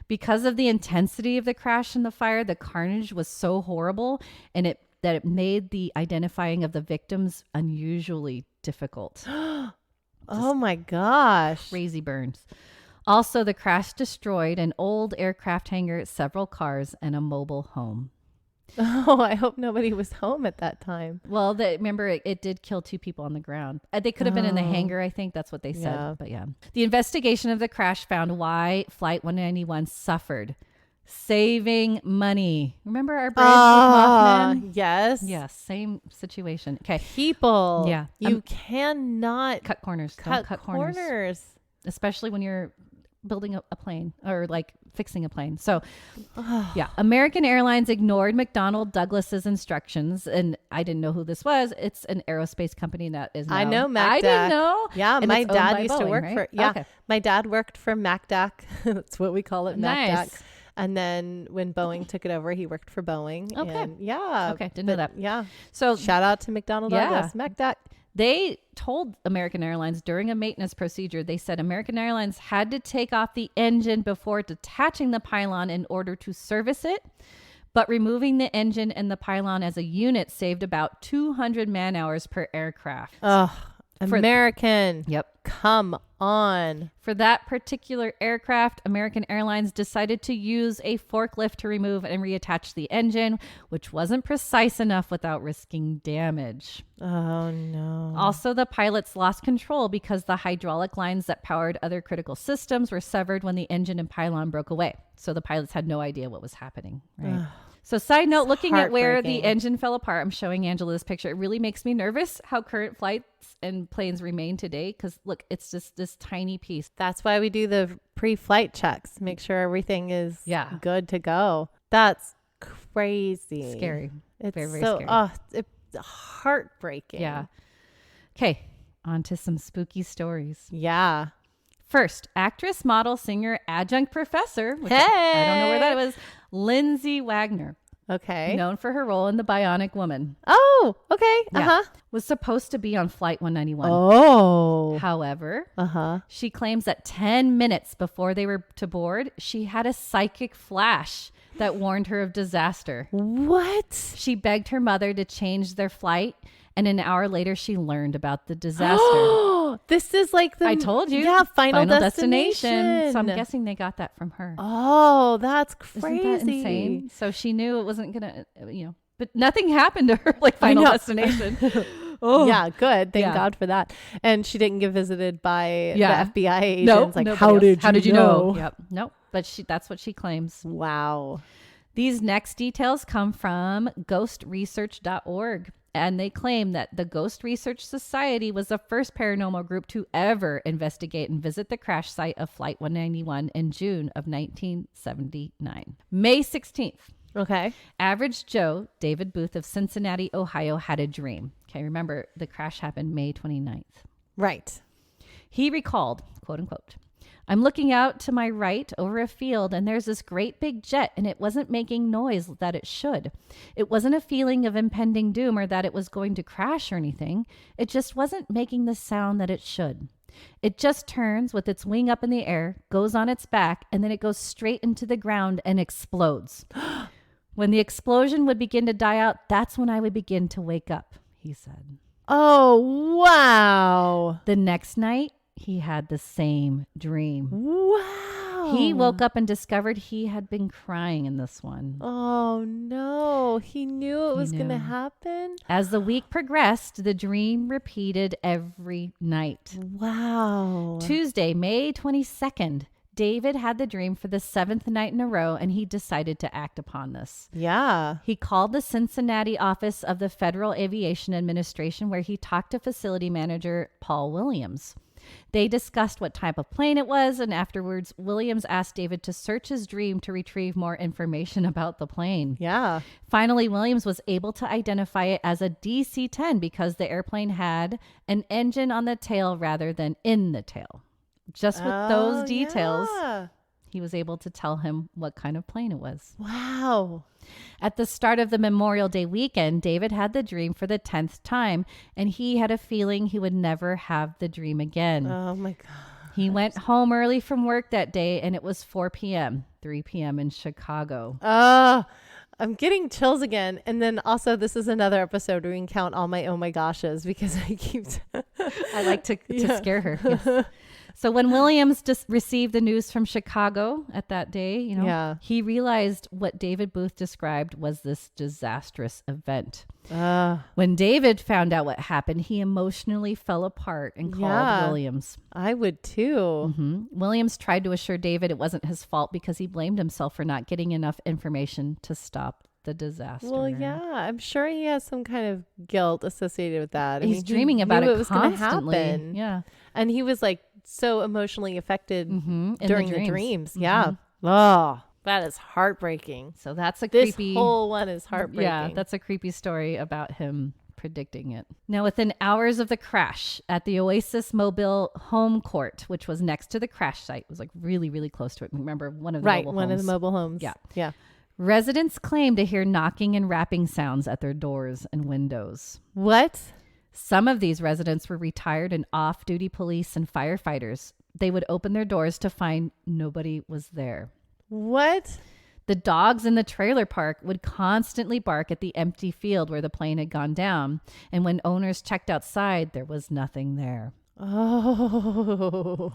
Because of the intensity of the crash and the fire, the carnage was so horrible, and that it made the identifying of the victims unusually difficult. Oh my gosh. Crazy burns. Also, the crash destroyed an old aircraft hangar, several cars, and a mobile home. Oh, I hope nobody was home at that time. Well, remember, it did kill 2 people on the ground. They could have been in the hangar, I think. That's what they said. Yeah. But yeah. The investigation of the crash found why Flight 191 suffered. Saving money. Remember our bridge with Mothman? Yes. Yeah, same situation. Okay. People. Yeah. You cannot Cut corners. cut Don't cut corners. corners. Especially when you're building a plane or like fixing a plane. So yeah, American Airlines ignored McDonnell Douglas's instructions, and I didn't know who this was. It's an aerospace company that is now, I know MacDac. I didn't know. Yeah, And my it's owned dad by used to Boeing, work right? for Okay. my dad worked for MacDac. That's what we call it, MacDac. Nice. And then when Boeing took it over, he worked for Boeing. Okay. And yeah. Okay, didn't know that. Yeah. So Shout out to McDonnell Douglas, MacDac. they told American Airlines during a maintenance procedure, they said American Airlines had to take off the engine before detaching the pylon in order to service it. But removing the engine and the pylon as a unit saved about 200 man hours per aircraft. American. Yep. Come on. For that particular aircraft, American Airlines decided to use a forklift to remove and reattach the engine, which wasn't precise enough without risking damage. Oh, no. Also, the pilots lost control because the hydraulic lines that powered other critical systems were severed when the engine and pylon broke away. So the pilots had no idea what was happening, right? So side note, looking at where the heartbreaking. engine fell apart, I'm showing Angela this picture. It really makes me nervous how current flights and planes remain today. Because look, it's just this tiny piece. That's why we do the pre-flight checks. Make sure everything is Yeah. good to go. That's crazy. Scary. It's Very, very so, scary. It's heartbreaking. Yeah. Okay. On to some spooky stories. Yeah. First, actress, model, singer, adjunct professor. Which Hey! I don't know where that was. Lindsay Wagner, Okay. known for her role in The Bionic Woman, Oh, okay. Yeah. was supposed to be on Flight 191. Oh. However, Uh-huh. she claims that 10 minutes before they were to board, she had a psychic flash that warned her of disaster. What? She begged her mother to change their flight, and an hour later, she learned about the disaster. This is like the I told you. Yeah, Final Destination. So I'm guessing they got that from her. Oh, that's crazy. Isn't that insane? So she knew it wasn't going to, but nothing happened to her like Final know. Destination. Yeah, good. Thank Yeah. God for that. And she didn't get visited by Yeah. the FBI agents. Nope, Like, nobody how else. did you know? Yep. Nope. But that's what she claims. Wow. These next details come from ghostresearch.org. And they claim that the Ghost Research Society was the first paranormal group to ever investigate and visit the crash site of Flight 191 in June of 1979. May 16th. Okay. Average Joe, David Booth of Cincinnati, Ohio, had a dream. Okay, remember the crash happened May 29th. Right. He recalled, quote unquote, I'm looking out to my right over a field and there's this great big jet and it wasn't making noise that it should. It wasn't a feeling of impending doom or that it was going to crash or anything. It just wasn't making the sound that it should. It just turns with its wing up in the air, goes on its back, and then it goes straight into the ground and explodes. When the explosion would begin to die out, that's when I would begin to wake up, he said. Oh, wow. The next night, he had the same dream. Wow. He woke up and discovered he had been crying in this one. Oh, no. He knew it was going to happen? As the week progressed, the dream repeated every night. Wow. Tuesday, May 22nd, David had the dream for the 7th night in a row, and he decided to act upon this. Yeah. He called the Cincinnati office of the Federal Aviation Administration, where he talked to facility manager Paul Williams. They discussed what type of plane it was, and afterwards, Williams asked David to search his dream to retrieve more information about the plane. Yeah. Finally, Williams was able to identify it as a DC-10 because the airplane had an engine on the tail rather than in the tail. Just with those details, he was able to tell him what kind of plane it was. Wow. At the start of the Memorial Day weekend, David had the dream for the 10th time, and he had a feeling he would never have the dream again. Oh, my God. He went home early from work that day, and it was 4 p.m., 3 p.m. in Chicago. I'm getting chills again. And then also, this is another episode where we can count all my oh my goshes because I keep... I like to scare her. Yes. So when Williams just received the news from Chicago at that day, he realized what David Booth described was this disastrous event. When David found out what happened, he emotionally fell apart and called Williams. I would too. Mm-hmm. Williams tried to assure David it wasn't his fault because he blamed himself for not getting enough information to stop the disaster. Well, yeah, I'm sure he has some kind of guilt associated with that. He's dreaming about it was constantly. Gonna happen. Yeah. And he was like so emotionally affected during the dreams. Mm-hmm. Yeah. Oh, that is heartbreaking. So that's this whole one is heartbreaking. Yeah, that's a creepy story about him predicting it. Now, within hours of the crash at the Oasis Mobile home court, which was next to the crash site, it was like really, really close to it. Remember, one of the mobile homes. One of the mobile homes. Yeah. Yeah. Residents claimed to hear knocking and rapping sounds at their doors and windows. What? Some of these residents were retired and off-duty police and firefighters. They would open their doors to find nobody was there. What? The dogs in the trailer park would constantly bark at the empty field where the plane had gone down. And when owners checked outside, there was nothing there. Oh.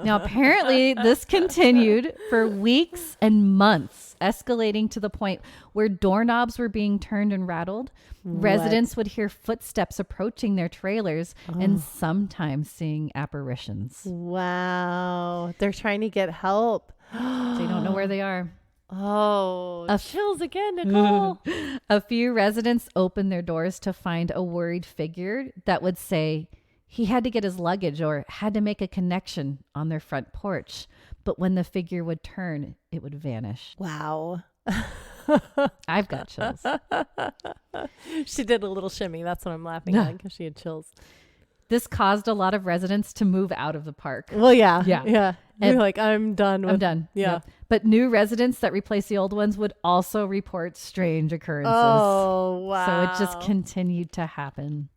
Now, apparently, this continued for weeks and months, escalating to the point where doorknobs were being turned and rattled. What? Residents would hear footsteps approaching their trailers and sometimes seeing apparitions. Wow. They're trying to get help. They don't know where they are. Oh, chills again, Nicole. A few residents opened their doors to find a worried figure that would say he had to get his luggage or had to make a connection on their front porch. But when the figure would turn, it would vanish. Wow. I've got chills. She did a little shimmy. That's what I'm laughing at because she had chills. This caused a lot of residents to move out of the park. Well, yeah. Yeah. Yeah. You're like, I'm done. I'm done. Yeah. Yep. But new residents that replaced the old ones would also report strange occurrences. Oh, wow. So it just continued to happen.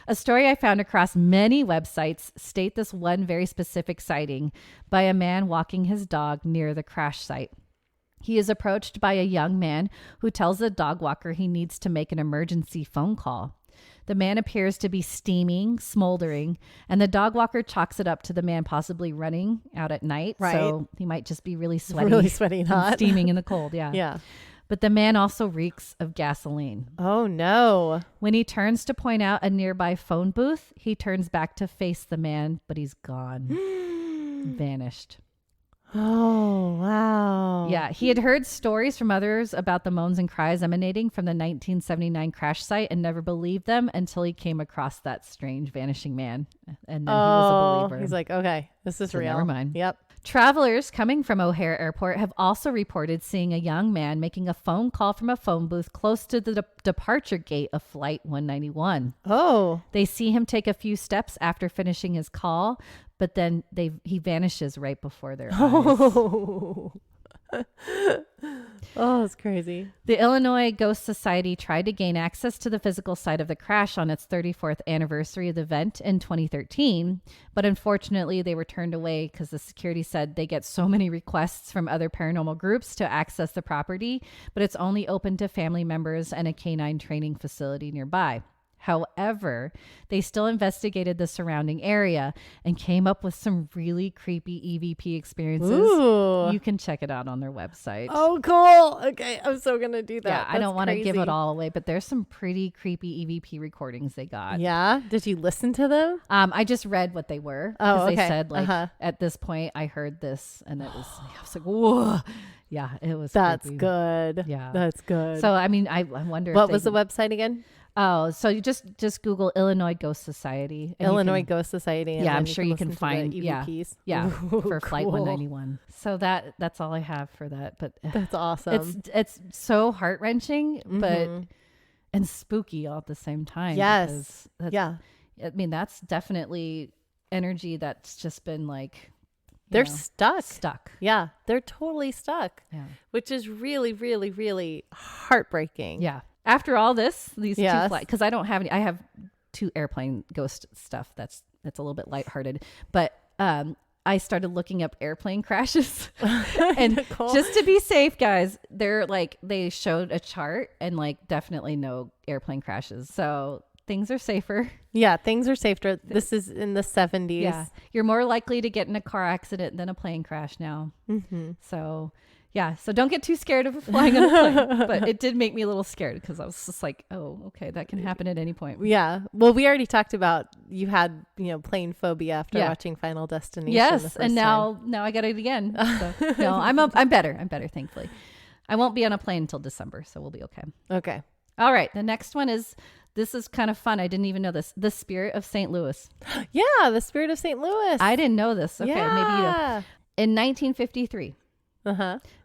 A story I found across many websites state this one very specific sighting by a man walking his dog near the crash site. He is approached by a young man who tells the dog walker he needs to make an emergency phone call. The man appears to be steaming, smoldering, and the dog walker chalks it up to the man possibly running out at night. Right. So he might just be really sweaty. Really sweaty and hot. Steaming in the cold, yeah. Yeah. But the man also reeks of gasoline. Oh, no. When he turns to point out a nearby phone booth, he turns back to face the man, but he's gone. Vanished. Oh, wow. Yeah, he had heard stories from others about the moans and cries emanating from the 1979 crash site and never believed them until he came across that strange vanishing man. And then he was a believer. He's like, okay, this is So real. never mind. Yep. Travelers coming from O'Hare Airport have also reported seeing a young man making a phone call from a phone booth close to the departure gate of Flight 191. Oh. They see him take a few steps after finishing his call, but then he vanishes right before their eyes. Oh. Oh, it's crazy. The Illinois Ghost Society tried to gain access to the physical site of the crash on its 34th anniversary of the event in 2013, but unfortunately they were turned away because the security said they get so many requests from other paranormal groups to access the property, but it's only open to family members and a canine training facility nearby. However, they still investigated the surrounding area and came up with some really creepy EVP experiences. Ooh. You can check it out on their website. Oh, cool. Okay, I'm so going to do that. Yeah, I don't want to give it all away, but there's some pretty creepy EVP recordings they got. Yeah? Did you listen to them? I just read what they were. Oh, okay. They said, like, at this point, I heard this, and I was like, whoa. Yeah, it was That's creepy. good. Yeah. That's good. So, I mean, I wonder what was the website again? Oh, so you just Google Illinois Ghost Society. Illinois Ghost Society. And yeah, I'm sure you can find EVPs. Yeah, Ooh, for Flight cool. 191. So that's all I have for that. But that's awesome. It's so heart wrenching, but and spooky all at the same time. Yes. Yeah. I mean, that's definitely energy that's just been like. They're stuck. Yeah, they're totally stuck. Yeah, which is really, really, really heartbreaking. Yeah. After all this, these two flights, because I don't have any. I have 2 airplane ghost stuff. That's a little bit lighthearted, but I started looking up airplane crashes, and Nicole. Just to be safe, guys, they showed a chart and like definitely no airplane crashes. So things are safer. Yeah, things are safer. This is in the 70s. Yeah, you're more likely to get in a car accident than a plane crash now. Mm-hmm. So. Yeah, so don't get too scared of flying on a plane, but it did make me a little scared because I was just like, oh, okay, that can happen at any point. Yeah. Well, we already talked about you had, plane phobia after watching Final Destination. Yes, and now I got it again. So, no, I'm better. I'm better, thankfully. I won't be on a plane until December, so we'll be okay. Okay. All right, the next one this is kind of fun. I didn't even know this. The Spirit of St. Louis. Yeah, the Spirit of St. Louis. I didn't know this. Okay, yeah. Maybe you know. In 1953.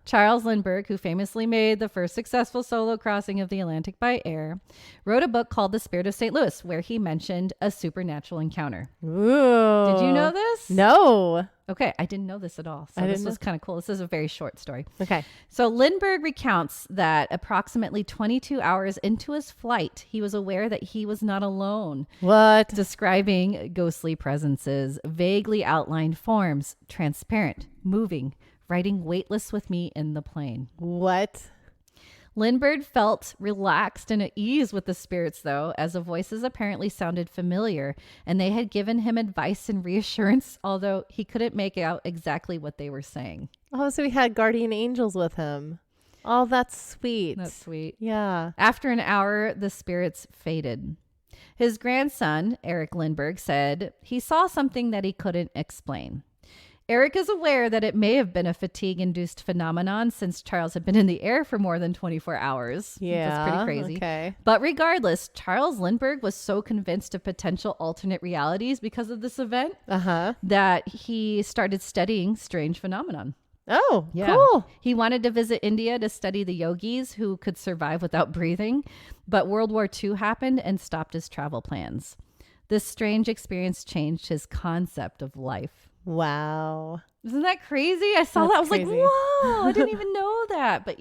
Charles Lindbergh, who famously made the first successful solo crossing of the Atlantic by air, wrote a book called The Spirit of St. Louis, where he mentioned a supernatural encounter. Ooh. Did you know this? No. Okay, I didn't know this at all. So this was kind of cool. This is a very short story. Okay. So Lindbergh recounts that approximately 22 hours into his flight, he was aware that he was not alone. What? Describing ghostly presences, vaguely outlined forms, transparent, moving, riding weightless with me in the plane. What? Lindbergh felt relaxed and at ease with the spirits, though, as the voices apparently sounded familiar, and they had given him advice and reassurance, although he couldn't make out exactly what they were saying. Oh, so he had guardian angels with him. Oh, that's sweet. That's sweet. Yeah. After an hour, the spirits faded. His grandson, Eric Lindbergh, said he saw something that he couldn't explain. Eric is aware that it may have been a fatigue-induced phenomenon since Charles had been in the air for more than 24 hours. Yeah. That's pretty crazy. Okay. But regardless, Charles Lindbergh was so convinced of potential alternate realities because of this event that he started studying strange phenomenon. Oh, yeah. Cool. He wanted to visit India to study the yogis who could survive without breathing, but World War II happened and stopped his travel plans. This strange experience changed his concept of life. Wow. Isn't that crazy? I saw That's that. I was crazy. like, whoa, I didn't even know that. But,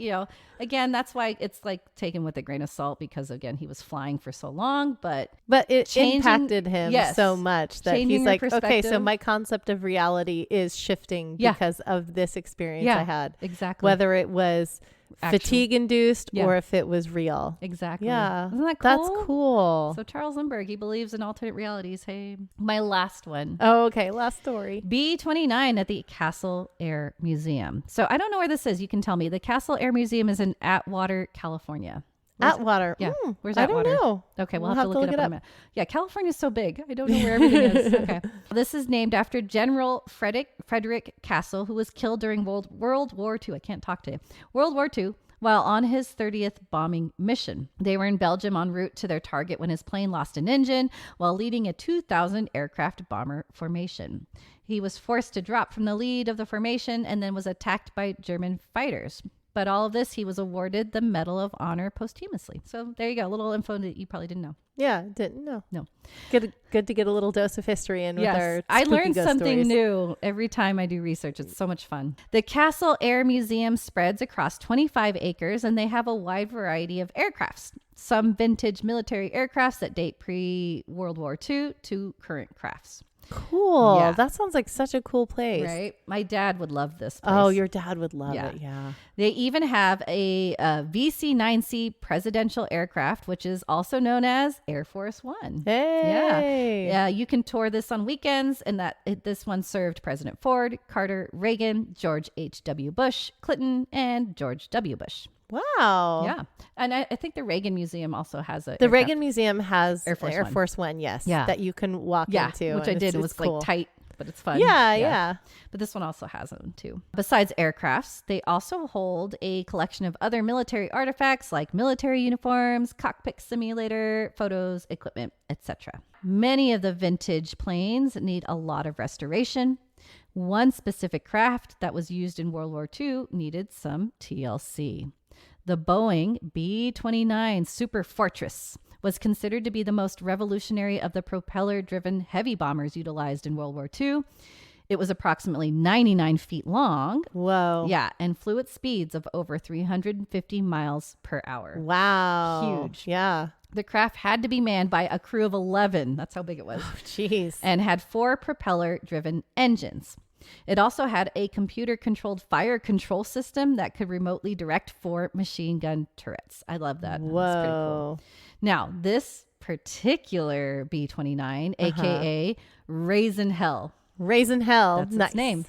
again, that's why it's like taken with a grain of salt because, again, he was flying for so long. But it impacted him so much that changing he's like, your okay, so perspective. my concept of reality is shifting because of this experience I had. Exactly. Whether it was fatigue induced or if it was real. Exactly. Yeah. Isn't that cool? That's cool. So Charles Lindbergh, he believes in alternate realities. Hey, my last one. Oh, okay. Last story. B29 at the Castle Air Museum. So I don't know where this is. You can tell me. The Castle Air Museum is in Atwater, California. Atwater. Yeah. Where's I don't Atwater? know. Okay, we'll have to look it up. Yeah, California's so big. I don't know where everything is. Okay. This is named after General Frederick Castle, who was killed during World War II. I can't talk today. World War II. While on his 30th bombing mission. They were in Belgium en route to their target when his plane lost an engine while leading a 2,000 aircraft bomber formation. He was forced to drop from the lead of the formation and then was attacked by German fighters. But all of this, he was awarded the Medal of Honor posthumously. So there you go. A little info that you probably didn't know. Yeah, didn't know. No. Good to get a little dose of history in with our I spooky learned ghost something stories. new every time I do research. It's so much fun. The Castle Air Museum spreads across 25 acres, and they have a wide variety of aircrafts. Some vintage military aircrafts that date pre-World War II to current crafts. Cool. Yeah. That sounds like such a cool place. Right? My dad would love this place. Oh, your dad would love Yeah. it. Yeah. They even have a VC-9C presidential aircraft, which is also known as Air Force One. Hey. Yeah, you can tour this on weekends, and this one served President Ford, Carter, Reagan, George H.W. Bush, Clinton, and George W. Bush. Wow. Yeah, and I think the Reagan Museum also has a The Reagan Museum has Air Force Air One. Force One, yes. Yeah. That you can walk into. which I and did. It it's was cool. like tight, but it's fun. Yeah. But this one also has them too. Besides aircrafts, they also hold a collection of other military artifacts like military uniforms, cockpit simulator, photos, equipment, etc. Many of the vintage planes need a lot of restoration. One specific craft that was used in World War II needed some TLC. The Boeing B-29 Super Fortress was considered to be the most revolutionary of the propeller-driven heavy bombers utilized in World War II. It was approximately 99 feet long. Whoa. Yeah, and flew at speeds of over 350 miles per hour. Wow. Huge. Yeah. The craft had to be manned by a crew of 11. That's how big it was. Jeez. And had 4 propeller-driven engines. It also had a computer-controlled fire control system that could remotely direct 4 machine gun turrets. I love that. Whoa. That's pretty cool. Now, this particular B-29, a.k.a. Raisin Hell. Raisin Hell. That's Nice. its name.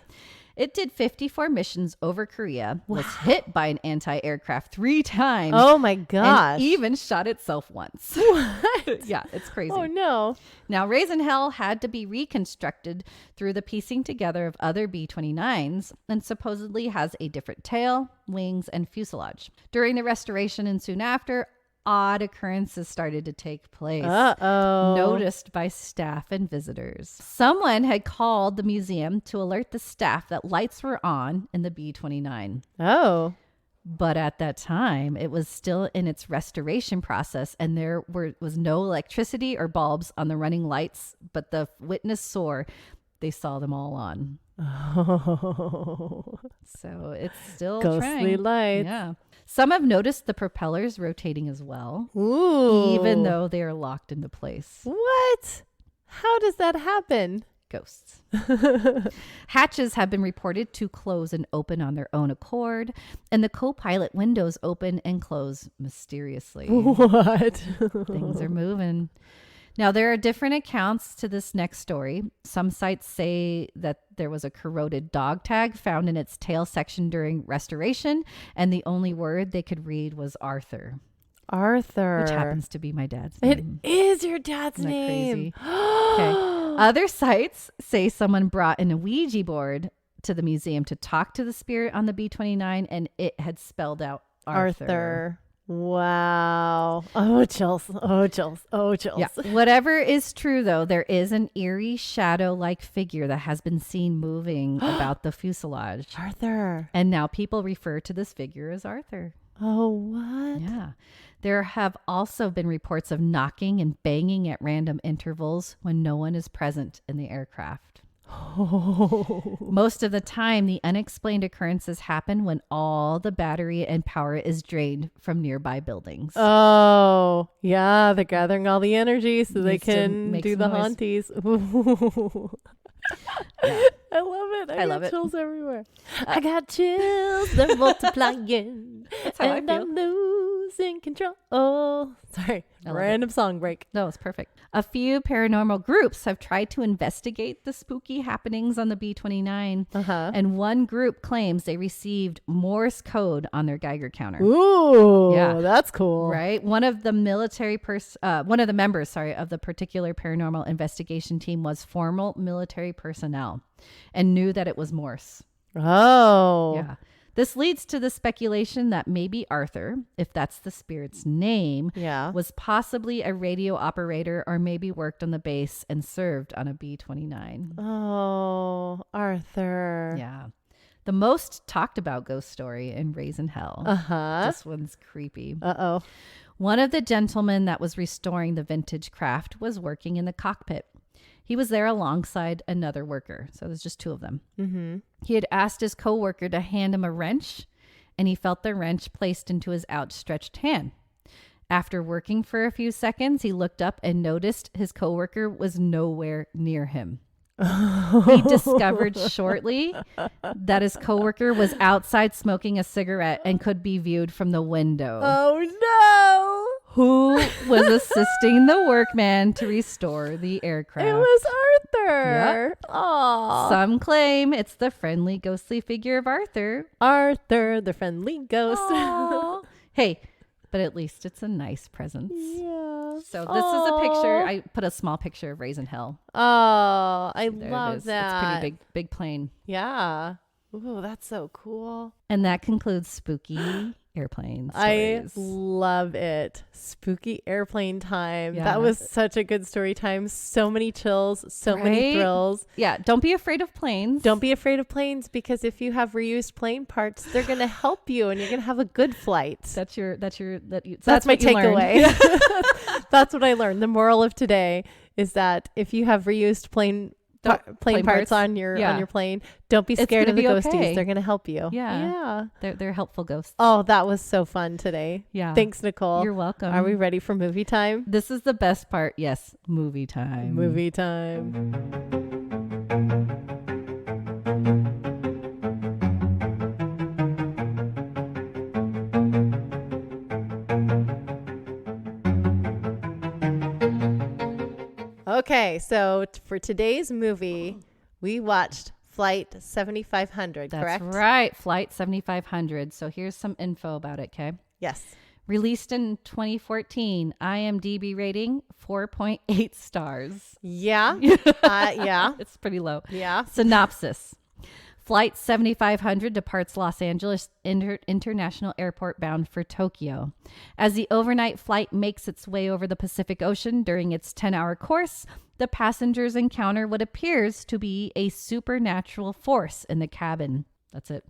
It did 54 missions over Korea, was hit by an anti-aircraft 3 times. Oh my gosh. And even shot itself once. What? Yeah, it's crazy. Oh no. Now, Raisin Hell had to be reconstructed through the piecing together of other B-29s and supposedly has a different tail, wings, and fuselage. During the restoration and soon after, odd occurrences started to take place. Noticed by staff and visitors. Someone had called the museum to alert the staff that lights were on in the B-29. Oh. But at that time, it was still in its restoration process, and there was no electricity or bulbs on the running lights, but the witness swore they saw them all on. Oh. So it's still Ghostly trying. lights. Yeah. Some have noticed the propellers rotating as well, Ooh. even though they are locked into place. What? How does that happen? Ghosts. Hatches have been reported to close and open on their own accord, and the co-pilot windows open and close mysteriously. What? Things are moving. Now, there are different accounts to this next story. Some sites say that there was a corroded dog tag found in its tail section during restoration, and the only word they could read was Arthur, Arthur. which happens to be my dad's It name. is your dad's Isn't that name. crazy? Okay. Other sites say someone brought in a Ouija board to the museum to talk to the spirit on the B-29, and it had spelled out Arthur. Wow. Oh, chills. Oh, chills. Oh, chills. Yeah. Whatever is true, though, there is an eerie shadow-like figure that has been seen moving about the fuselage. Arthur. And now people refer to this figure as Arthur. Oh, what? Yeah. There have also been reports of knocking and banging at random intervals when no one is present in the aircraft. Oh. Most of the time, the unexplained occurrences happen when all the battery and power is drained from nearby buildings. Oh, yeah. They're gathering all the energy so they Needs to can make do some the noise. haunties. Ooh. Yeah. I love it. I love got it. chills everywhere. I got chills. They're multiplying. That's how I and feel. I'm losing control. Oh, sorry. I love Random song break. No, it's perfect. A few paranormal groups have tried to investigate the spooky happenings on the B-29, Uh-huh. and one group claims they received Morse code on their Geiger counter. Ooh, Yeah. that's cool. Right. One of the members, of the particular paranormal investigation team was formal military personnel and knew that it was Morse. Oh. Yeah. This leads to the speculation that maybe Arthur, if that's the spirit's name, Yeah. was possibly a radio operator or maybe worked on the base and served on a B-29. Oh, Arthur. Yeah. The most talked about ghost story in Raising Hell. This one's creepy. One of the gentlemen that was restoring the vintage craft was working in the cockpit. He was there alongside another worker. So there's just two of them. Mm-hmm. He had asked his coworker to hand him a wrench, and he felt the wrench placed into his outstretched hand. After working for a few seconds, he looked up and noticed his coworker was nowhere near him. He discovered shortly that his coworker was outside smoking a cigarette and could be viewed from the window. Oh no! Who was assisting the workman to restore the aircraft? It was Arthur. Yep. Aww. Some claim it's the friendly, ghostly figure of Arthur. Arthur, the friendly ghost. Hey, but at least it's a nice presence. Yeah. So this is a picture. I put a small picture of Raising Hell. Oh, I There love it is. that. It's pretty big plane. Yeah. Ooh, that's so cool. And that concludes spooky airplane I stories. love it. Spooky airplane time. Yeah. That was such a good story time. So many chills, so many thrills. Yeah, don't be afraid of planes. Don't be afraid of planes, because if you have reused plane parts, they're going to help you and you're going to have a good flight. That's my what you takeaway. That's what I learned. The moral of today is that if you have reused plane parts on your plane, don't be scared of the ghosties. Okay. They're going to help you. Yeah. They're helpful ghosts. Oh, that was so fun today. Yeah. Thanks, Nicole. You're welcome. Are we ready for movie time? This is the best part. Yes, movie time. Movie time. Okay, so for today's movie, we watched Flight 7500, correct? That's right. Flight 7500. So here's some info about it, okay? Yes. Released in 2014, IMDb rating 4.8 stars. Yeah. Yeah. It's pretty low. Yeah. Synopsis. Flight 7500 departs Los Angeles International Airport bound for Tokyo. As the overnight flight makes its way over the Pacific Ocean during its 10-hour course, the passengers encounter what appears to be a supernatural force in the cabin. That's it.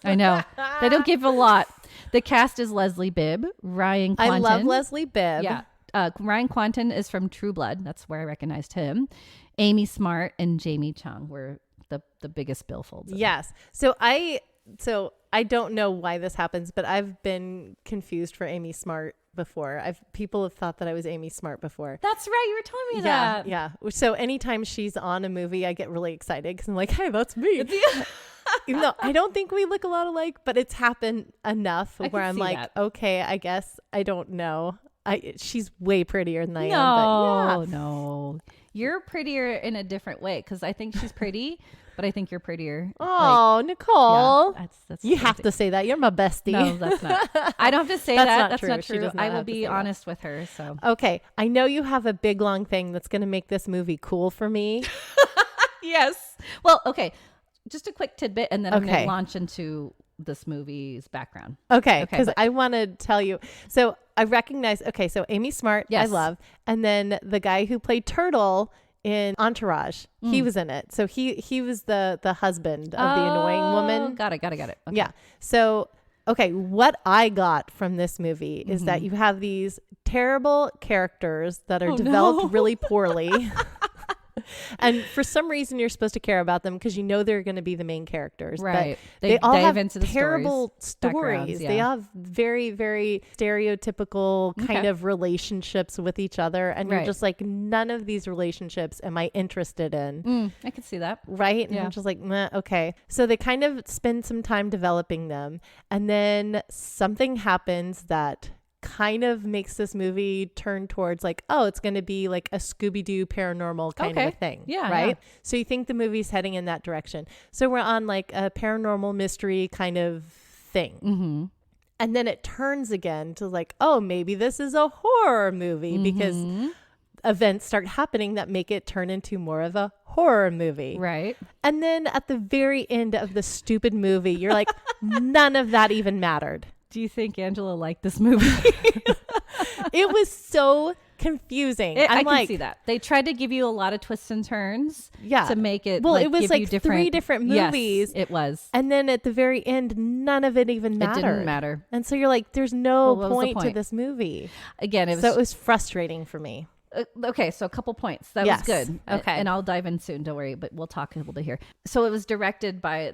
I know. They don't give a lot. The cast is Leslie Bibb, Ryan Quanten. I love Leslie Bibb. Yeah. Ryan Quanten is from True Blood. That's where I recognized him. Amy Smart and Jamie Chung were the biggest billfolds. Yes. So I don't know why this happens, but I've been confused for Amy Smart before. People have thought that I was Amy Smart before. That's right. You were telling me that. Yeah. So anytime she's on a movie, I get really excited because I'm like, hey, that's me. Even though I don't think we look a lot alike, but it's happened enough where I'm like, okay, I guess I don't know. She's way prettier than I am. But yeah. No. You're prettier in a different way because I think she's pretty, but I think you're prettier. Oh, Nicole. Yeah, that's you have to say that. You're my bestie. No, that's not. I don't have to say that. That's not true. Not I will be honest with her. So okay. I know you have a big, long thing that's going to make this movie cool for me. Yes. Well, okay. Just a quick tidbit, and then I'm going to launch into this movie's background. Okay, because I want to tell you. So I recognize, so Amy Smart, yes. I love. And then the guy who played Turtle in Entourage, he was in it. So he was the husband of the annoying woman. Got it. Okay. Yeah. So, what I got from this movie is that you have these terrible characters that are developed really poorly. And for some reason, you're supposed to care about them because you know they're going to be the main characters. Right. But they all have into the terrible stories. Yeah. They have very, very stereotypical kind of relationships with each other. And you're just like, none of these relationships am I interested in. I can see that. Right. And I'm just like, meh, okay. So they kind of spend some time developing them. And then something happens that kind of makes this movie turn towards like, oh, it's going to be like a Scooby-Doo paranormal kind of a thing. Yeah. Right. Yeah. So you think the movie's heading in that direction. So we're on like a paranormal mystery kind of thing. Mm-hmm. And then it turns again to like, oh, maybe this is a horror movie because events start happening that make it turn into more of a horror movie. Right. And then at the very end of the stupid movie, you're like, none of that even mattered. Do you think Angela liked this movie? It was so confusing. I can see that. They tried to give you a lot of twists and turns to make it it was give like you different, 3 different movies. Yes, it was. And then at the very end, none of it even mattered. It didn't matter. And so you're like, there's no point to this movie. Again, it was frustrating for me. Okay, so a couple points. That was good. Okay. And I'll dive in soon. Don't worry, but we'll talk a little bit here. So it was directed by,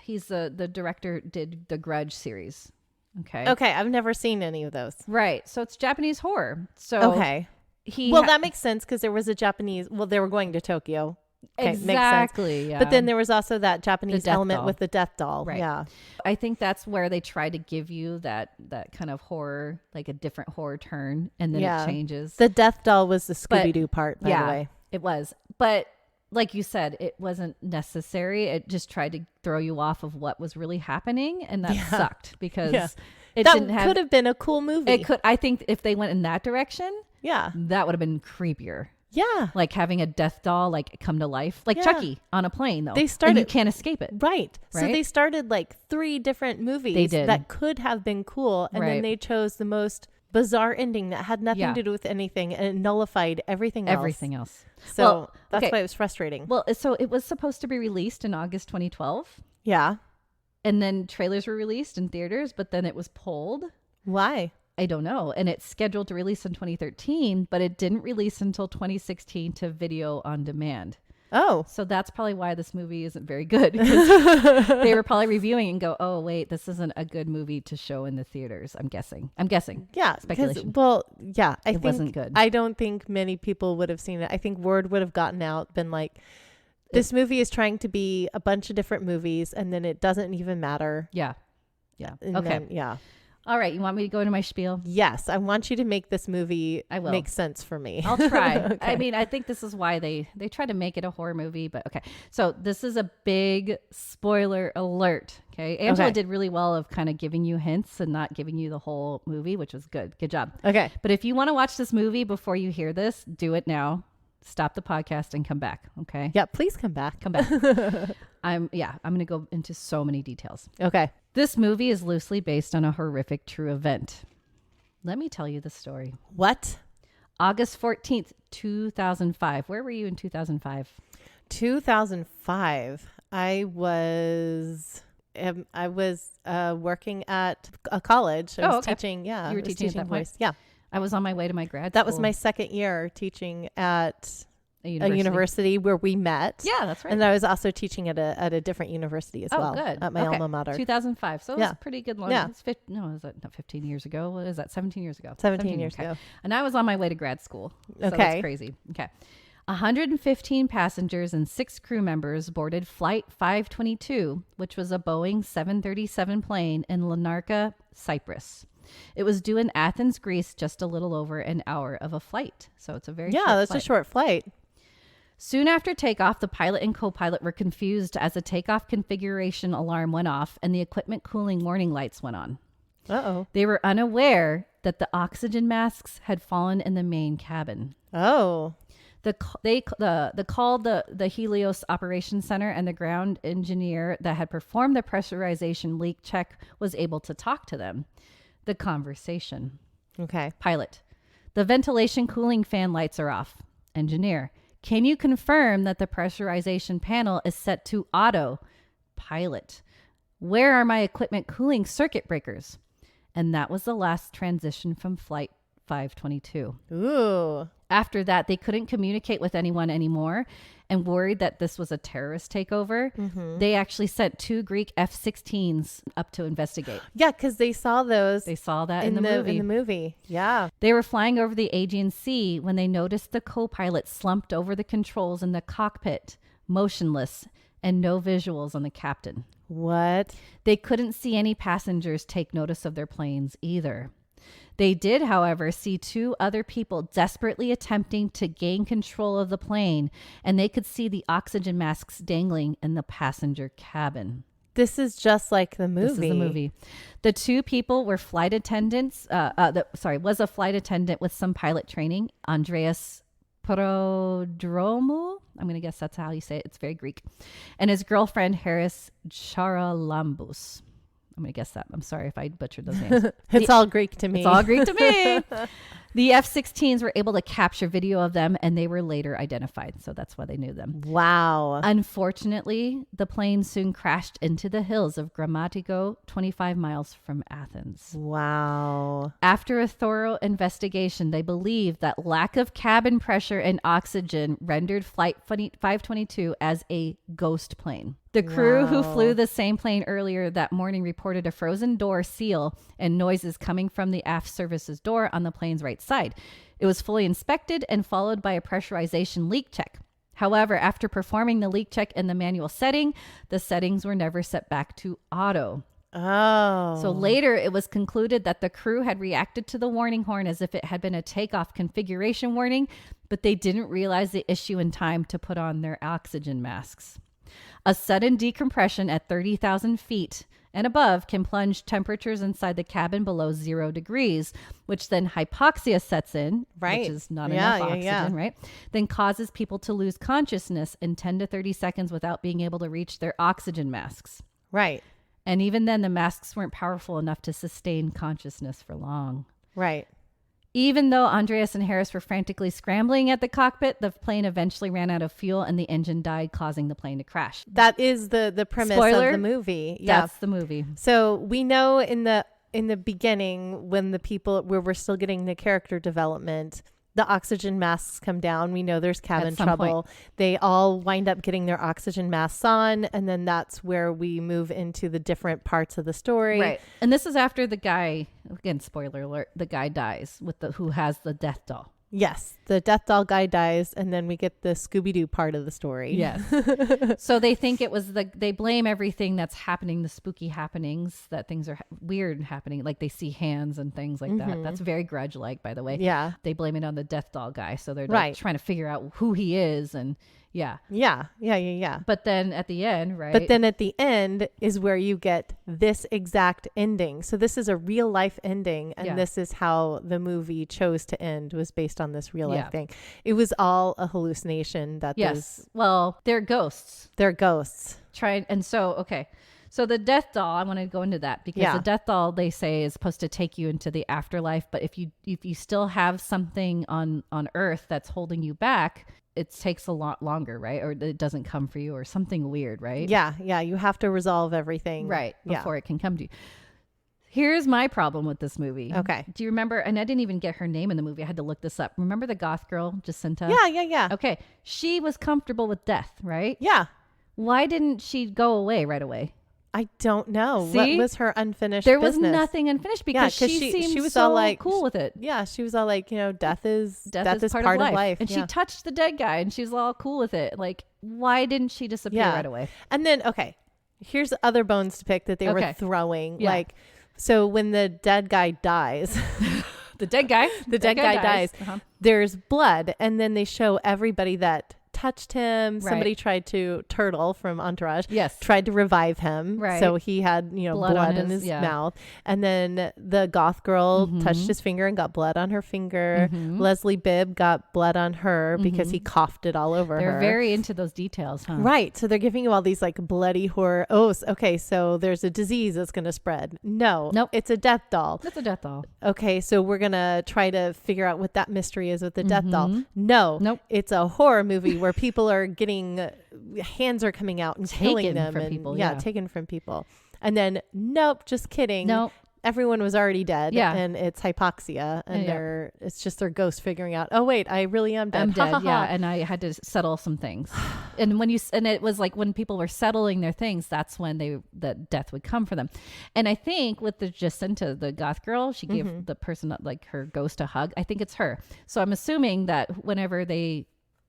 he's the director did the Grudge series. Okay. Okay, I've never seen any of those. Right. So it's Japanese horror. So okay. That makes sense because there was a Japanese, they were going to Tokyo. Okay, exactly. Makes sense. Yeah. But then there was also that Japanese element with the death doll. Right. Yeah. I think that's where they try to give you that kind of horror, like a different horror turn, and then it changes. The death doll was the Scooby-Doo part, by the way. It was. But like you said, it wasn't necessary. It just tried to throw you off of what was really happening, and that sucked because it didn't have. Could have been a cool movie. It could. I think if they went in that direction, that would have been creepier. Yeah. Like having a death doll like come to life. Like Chucky on a plane though. They started, and you can't escape it. Right. So they started like 3 different movies that could have been cool. And then they chose the most bizarre ending that had nothing to do with anything and it nullified everything else. So that's why it was frustrating. Well, so it was supposed to be released in August 2012. Yeah. And then trailers were released in theaters, but then it was pulled. Why? I don't know. And it's scheduled to release in 2013, but it didn't release until 2016 to video on demand. Oh. So that's probably why this movie isn't very good. They were probably reviewing and go, oh, wait, this isn't a good movie to show in the theaters. I'm guessing. Yeah. Speculation. I think it wasn't good. I don't think many people would have seen it. I think word would have gotten out, been like, this movie is trying to be a bunch of different movies and then it doesn't even matter. Yeah. Yeah. And okay. Then, all right. You want me to go into my spiel? Yes. I want you to make this movie make sense for me. I'll try. Okay. I mean, I think this is why they try to make it a horror movie, but okay. So this is a big spoiler alert. Okay. Angela did really well of kind of giving you hints and not giving you the whole movie, which was good. Good job. Okay. But if you want to watch this movie before you hear this, do it now. Stop the podcast and come back. Okay. Yeah. Please come back. Come back. I'm going to go into so many details. Okay. This movie is loosely based on a horrific true event. Let me tell you the story. What? August 14th, 2005. Where were you in 2005? 2005. I was working at a college. I was teaching. Yeah. You were teaching at that point? voice. Yeah. I was on my way to my grad That school. was my second year teaching at a university where we met. Yeah, that's right. And I was also teaching at a different university as well. Good. At my alma mater. 2005. So it was pretty good long. Yeah. It's is that not 15 years ago? What is that? 17 years ago. 17 years ago. And I was on my way to grad school. So okay. That's crazy. Okay. 115 passengers and 6 crew members boarded Flight 522, which was a Boeing 737 plane in Larnaca, Cyprus. It was due in Athens, Greece, just a little over an hour of a flight. So it's a very short that's flight. a short flight. Soon after takeoff, the pilot and co-pilot were confused as a takeoff configuration alarm went off and the equipment cooling warning lights went on. Uh-oh. They were unaware that the oxygen masks had fallen in the main cabin. Oh. They called the Helios Operations Center, and the ground engineer that had performed the pressurization leak check was able to talk to them. The conversation. Okay. Pilot: the ventilation cooling fan lights are off. Engineer: can you confirm that the pressurization panel is set to auto? Pilot: where are my equipment cooling circuit breakers? And that was the last transition from Flight 522. Ooh. After that, they couldn't communicate with anyone anymore and worried that this was a terrorist takeover. Mm-hmm. They actually sent 2 Greek F-16s up to investigate. Yeah, because they saw those. They saw that in the movie. In the movie, yeah. They were flying over the Aegean Sea when they noticed the co-pilot slumped over the controls in the cockpit, motionless, and no visuals on the captain. What? They couldn't see any passengers take notice of their planes either. They did, however, see 2 other people desperately attempting to gain control of the plane, and they could see the oxygen masks dangling in the passenger cabin. This is just like the movie. This is the movie. The 2 people were flight attendants. Was a flight attendant with some pilot training, Andreas Prodromou. I'm going to guess that's how you say it. It's very Greek. And his girlfriend, Harris Charalambous. I'm going to guess that. I'm sorry if I butchered those names. It's all Greek to me. It's all Greek to me. The F-16s were able to capture video of them, and they were later identified. So that's why they knew them. Wow. Unfortunately, the plane soon crashed into the hills of Grammatico, 25 miles from Athens. Wow. After a thorough investigation, they believed that lack of cabin pressure and oxygen rendered Flight 522 as a ghost plane. The crew who flew the same plane earlier that morning reported a frozen door seal and noises coming from the aft services door on the plane's right side. It was fully inspected and followed by a pressurization leak check. However, after performing the leak check in the manual setting, the settings were never set back to auto. Oh. So later it was concluded that the crew had reacted to the warning horn as if it had been a takeoff configuration warning, but they didn't realize the issue in time to put on their oxygen masks. A sudden decompression at 30,000 feet and above can plunge temperatures inside the cabin below 0 degrees, which then hypoxia sets in, which is not enough oxygen, right? Then causes people to lose consciousness in 10 to 30 seconds without being able to reach their oxygen masks. Right. And even then, the masks weren't powerful enough to sustain consciousness for long. Right. Even though Andreas and Harris were frantically scrambling at the cockpit, the plane eventually ran out of fuel and the engine died, causing the plane to crash. That is the premise Spoiler, of the movie. Yeah. That's the movie. So we know in the beginning, when the people where we're still getting the character development, the oxygen masks come down. We know there's cabin trouble. They all wind up getting their oxygen masks on, and then that's where we move into the different parts of the story. Right. And this is after the guy, again, spoiler alert, the guy dies who has the death doll. Yes, the death doll guy dies, and then we get the Scooby-Doo part of the story. Yes. So they think it was they blame everything that's happening, the spooky happenings, that things are weird happening, like they see hands and things like that. That's very Grudge-like, by the way. Yeah. They blame it on the death doll guy, so they're like, trying to figure out who he is, and yeah. But then at the end, right? But then at the end is where you get this exact ending. So this is a real life ending, and this is how the movie chose to end, was based on this real life thing. It was all a hallucination. Well, they're ghosts. They're ghosts. So the death doll, I want to go into that because the death doll, they say, is supposed to take you into the afterlife. But if you still have something on Earth that's holding you back, it takes a lot longer, right? Or it doesn't come for you, or something weird, right? Yeah. You have to resolve everything before it can come to you. Here's my problem with this movie. Okay. Do you remember? And I didn't even get her name in the movie. I had to look this up. Remember the goth girl, Jacinta? Yeah. Okay. She was comfortable with death, right? Yeah. Why didn't she go away right away? I don't know. See? What was her unfinished There business? was nothing unfinished because she was so all like, cool with it. Yeah, she was all like, death is part of life. And she touched the dead guy and she was all cool with it. Like, why didn't she disappear right away? And then, here's other bones to pick that they were throwing. Yeah. Like, so when the dead guy dies... the dead guy dies. There's blood. And then they show everybody that touched him. Somebody tried to, Turtle from Entourage, tried to revive him. Right. So he had, blood in his mouth. And then the goth girl touched his finger and got blood on her finger. Leslie Bibb got blood on her because he coughed it all over her. They're very into those details, huh? Right. So they're giving you all these like bloody horror. Oh, okay. So there's a disease that's going to spread. Nope. It's a death doll. It's a death doll. Okay. So we're going to try to figure out what that mystery is with the death doll. Nope. It's a horror movie where people are getting hands are coming out and killing them from people. Taken from people. And then just kidding. Everyone was already dead. And it's hypoxia, and it's just their ghost figuring out, oh wait, I really am dead. I'm dead. And I had to settle some things. And it was like when people were settling their things, that's when the death would come for them. And I think with the Jacinta, the goth girl, she gave the person like her ghost a hug. I think it's her. So I'm assuming that whenever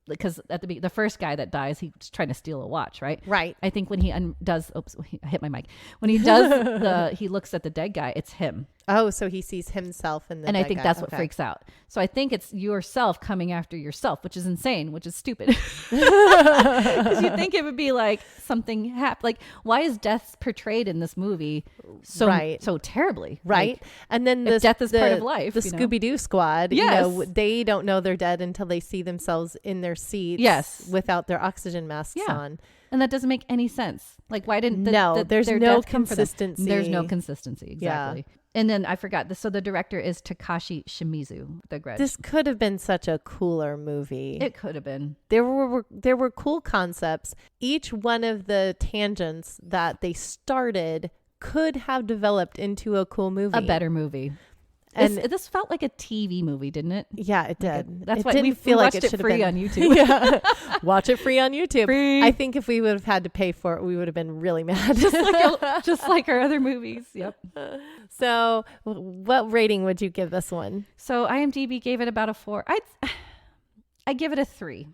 because at the first guy that dies, he's trying to steal a watch, right? Right. I think when he does, I hit my mic. When he does he looks at the dead guy, it's him. Oh, so he sees himself in the and dead I think guy. that's what freaks out. So I think it's yourself coming after yourself, which is insane, which is stupid. Because you think it would be like something happened. Like, why is death portrayed in this movie so terribly? Right. Like, and then death is part of life. The Scooby-Doo squad, they don't know they're dead until they see themselves in their seats without their oxygen masks on. And that doesn't make any sense. Like, why didn't there's no consistency. There's no consistency. Exactly. And then I forgot this. So the director is Takashi Shimizu, The Grudge. This could have been such a cooler movie. It could have been. There were cool concepts. Each one of the tangents that they started could have developed into a cool movie. A better movie. And this felt like a TV movie, didn't it? Yeah, it did. That's it why didn't feel like watched it should free have been on YouTube. Yeah. Watch it free on YouTube. Free. I think if we would have had to pay for it, we would have been really mad. just like our other movies. Yep. So what rating would you give this one? So IMDb gave it about a 4. I give it a 3.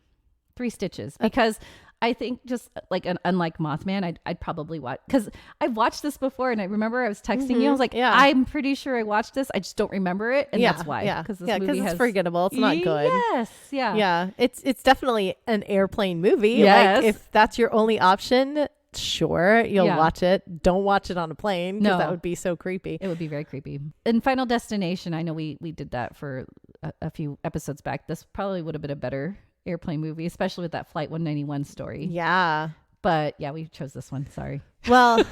3 stitches because I think just like unlike Mothman, I'd probably watch, because I've watched this before and I remember I was texting you. I was like, I'm pretty sure I watched this. I just don't remember it. And that's why. Because this movie it's forgettable. It's not good. Yes. Yeah. Yeah. It's definitely an airplane movie. Yes. Like if that's your only option, sure, you'll watch it. Don't watch it on a plane because that would be so creepy. It would be very creepy. In Final Destination, I know we did that for a few episodes back. This probably would have been a better airplane movie, especially with that Flight 191 story. Yeah. But yeah, we chose this one. Sorry. Well,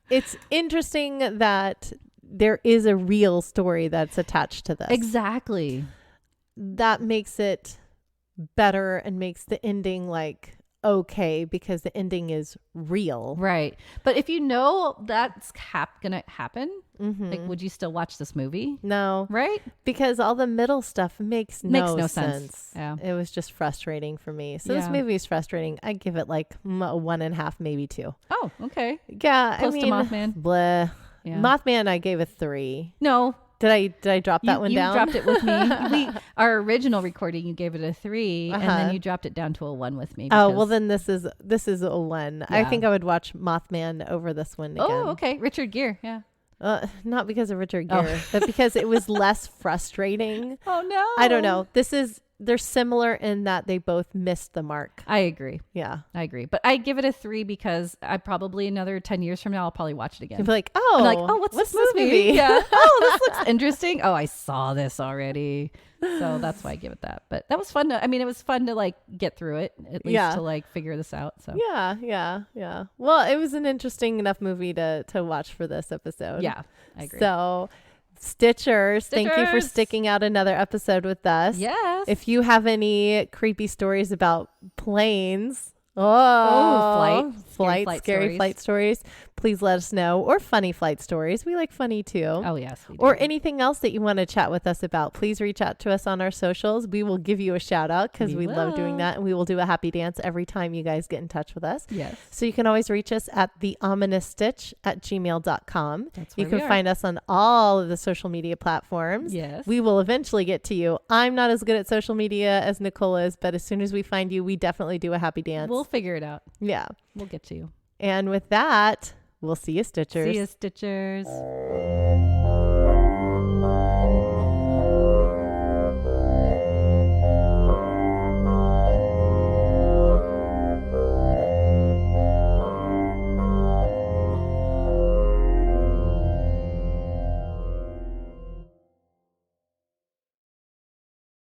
it's interesting that there is a real story that's attached to this. Exactly. That makes it better and makes the ending like okay, because the ending is real. Right. But if you know that's gonna happen, like, would you still watch this movie? No. Right? Because all the middle stuff makes no sense. Yeah. It was just frustrating for me. So this movie is frustrating. I give it like a 1.5, maybe 2. Oh, okay. Yeah. Close to Mothman. Bleh. Yeah. Mothman, I gave a 3. No. Did I drop that one down? You dropped it with me. Our original recording, you gave it a 3, and then you dropped it down to a 1 with me. Oh, well then this is a 1. Yeah. I think I would watch Mothman over this one again. Oh, okay. Richard Gere, yeah. Not because of Richard Gere, but because it was less frustrating. Oh no. I don't know. They're similar in that they both missed the mark. I agree. Yeah. I agree. But I give it a 3 because I probably another 10 years from now, I'll probably watch it again. You'll be like, oh, what's this movie? Yeah. Oh, this looks interesting. Oh, I saw this already. So that's why I give it that. But that was fun. It was fun to like get through it, at least to like figure this out. So Yeah. Well, it was an interesting enough movie to watch for this episode. Yeah, I agree. So Stitchers, thank you for sticking out another episode with us. Yes. If you have any creepy stories about planes, scary flight stories, please let us know. Or funny flight stories. We like funny too. Oh, yes. We do. Or anything else that you want to chat with us about. Please reach out to us on our socials. We will give you a shout out because we love doing that. And we will do a happy dance every time you guys get in touch with us. Yes. So you can always reach us at theominousstitch@gmail.com. That's where you can find us on all of the social media platforms. Yes. We will eventually get to you. I'm not as good at social media as Nicole is, but as soon as we find you, we definitely do a happy dance. We'll figure it out. Yeah. We'll get to you. And with that, we'll see you, Stitchers. See you, Stitchers.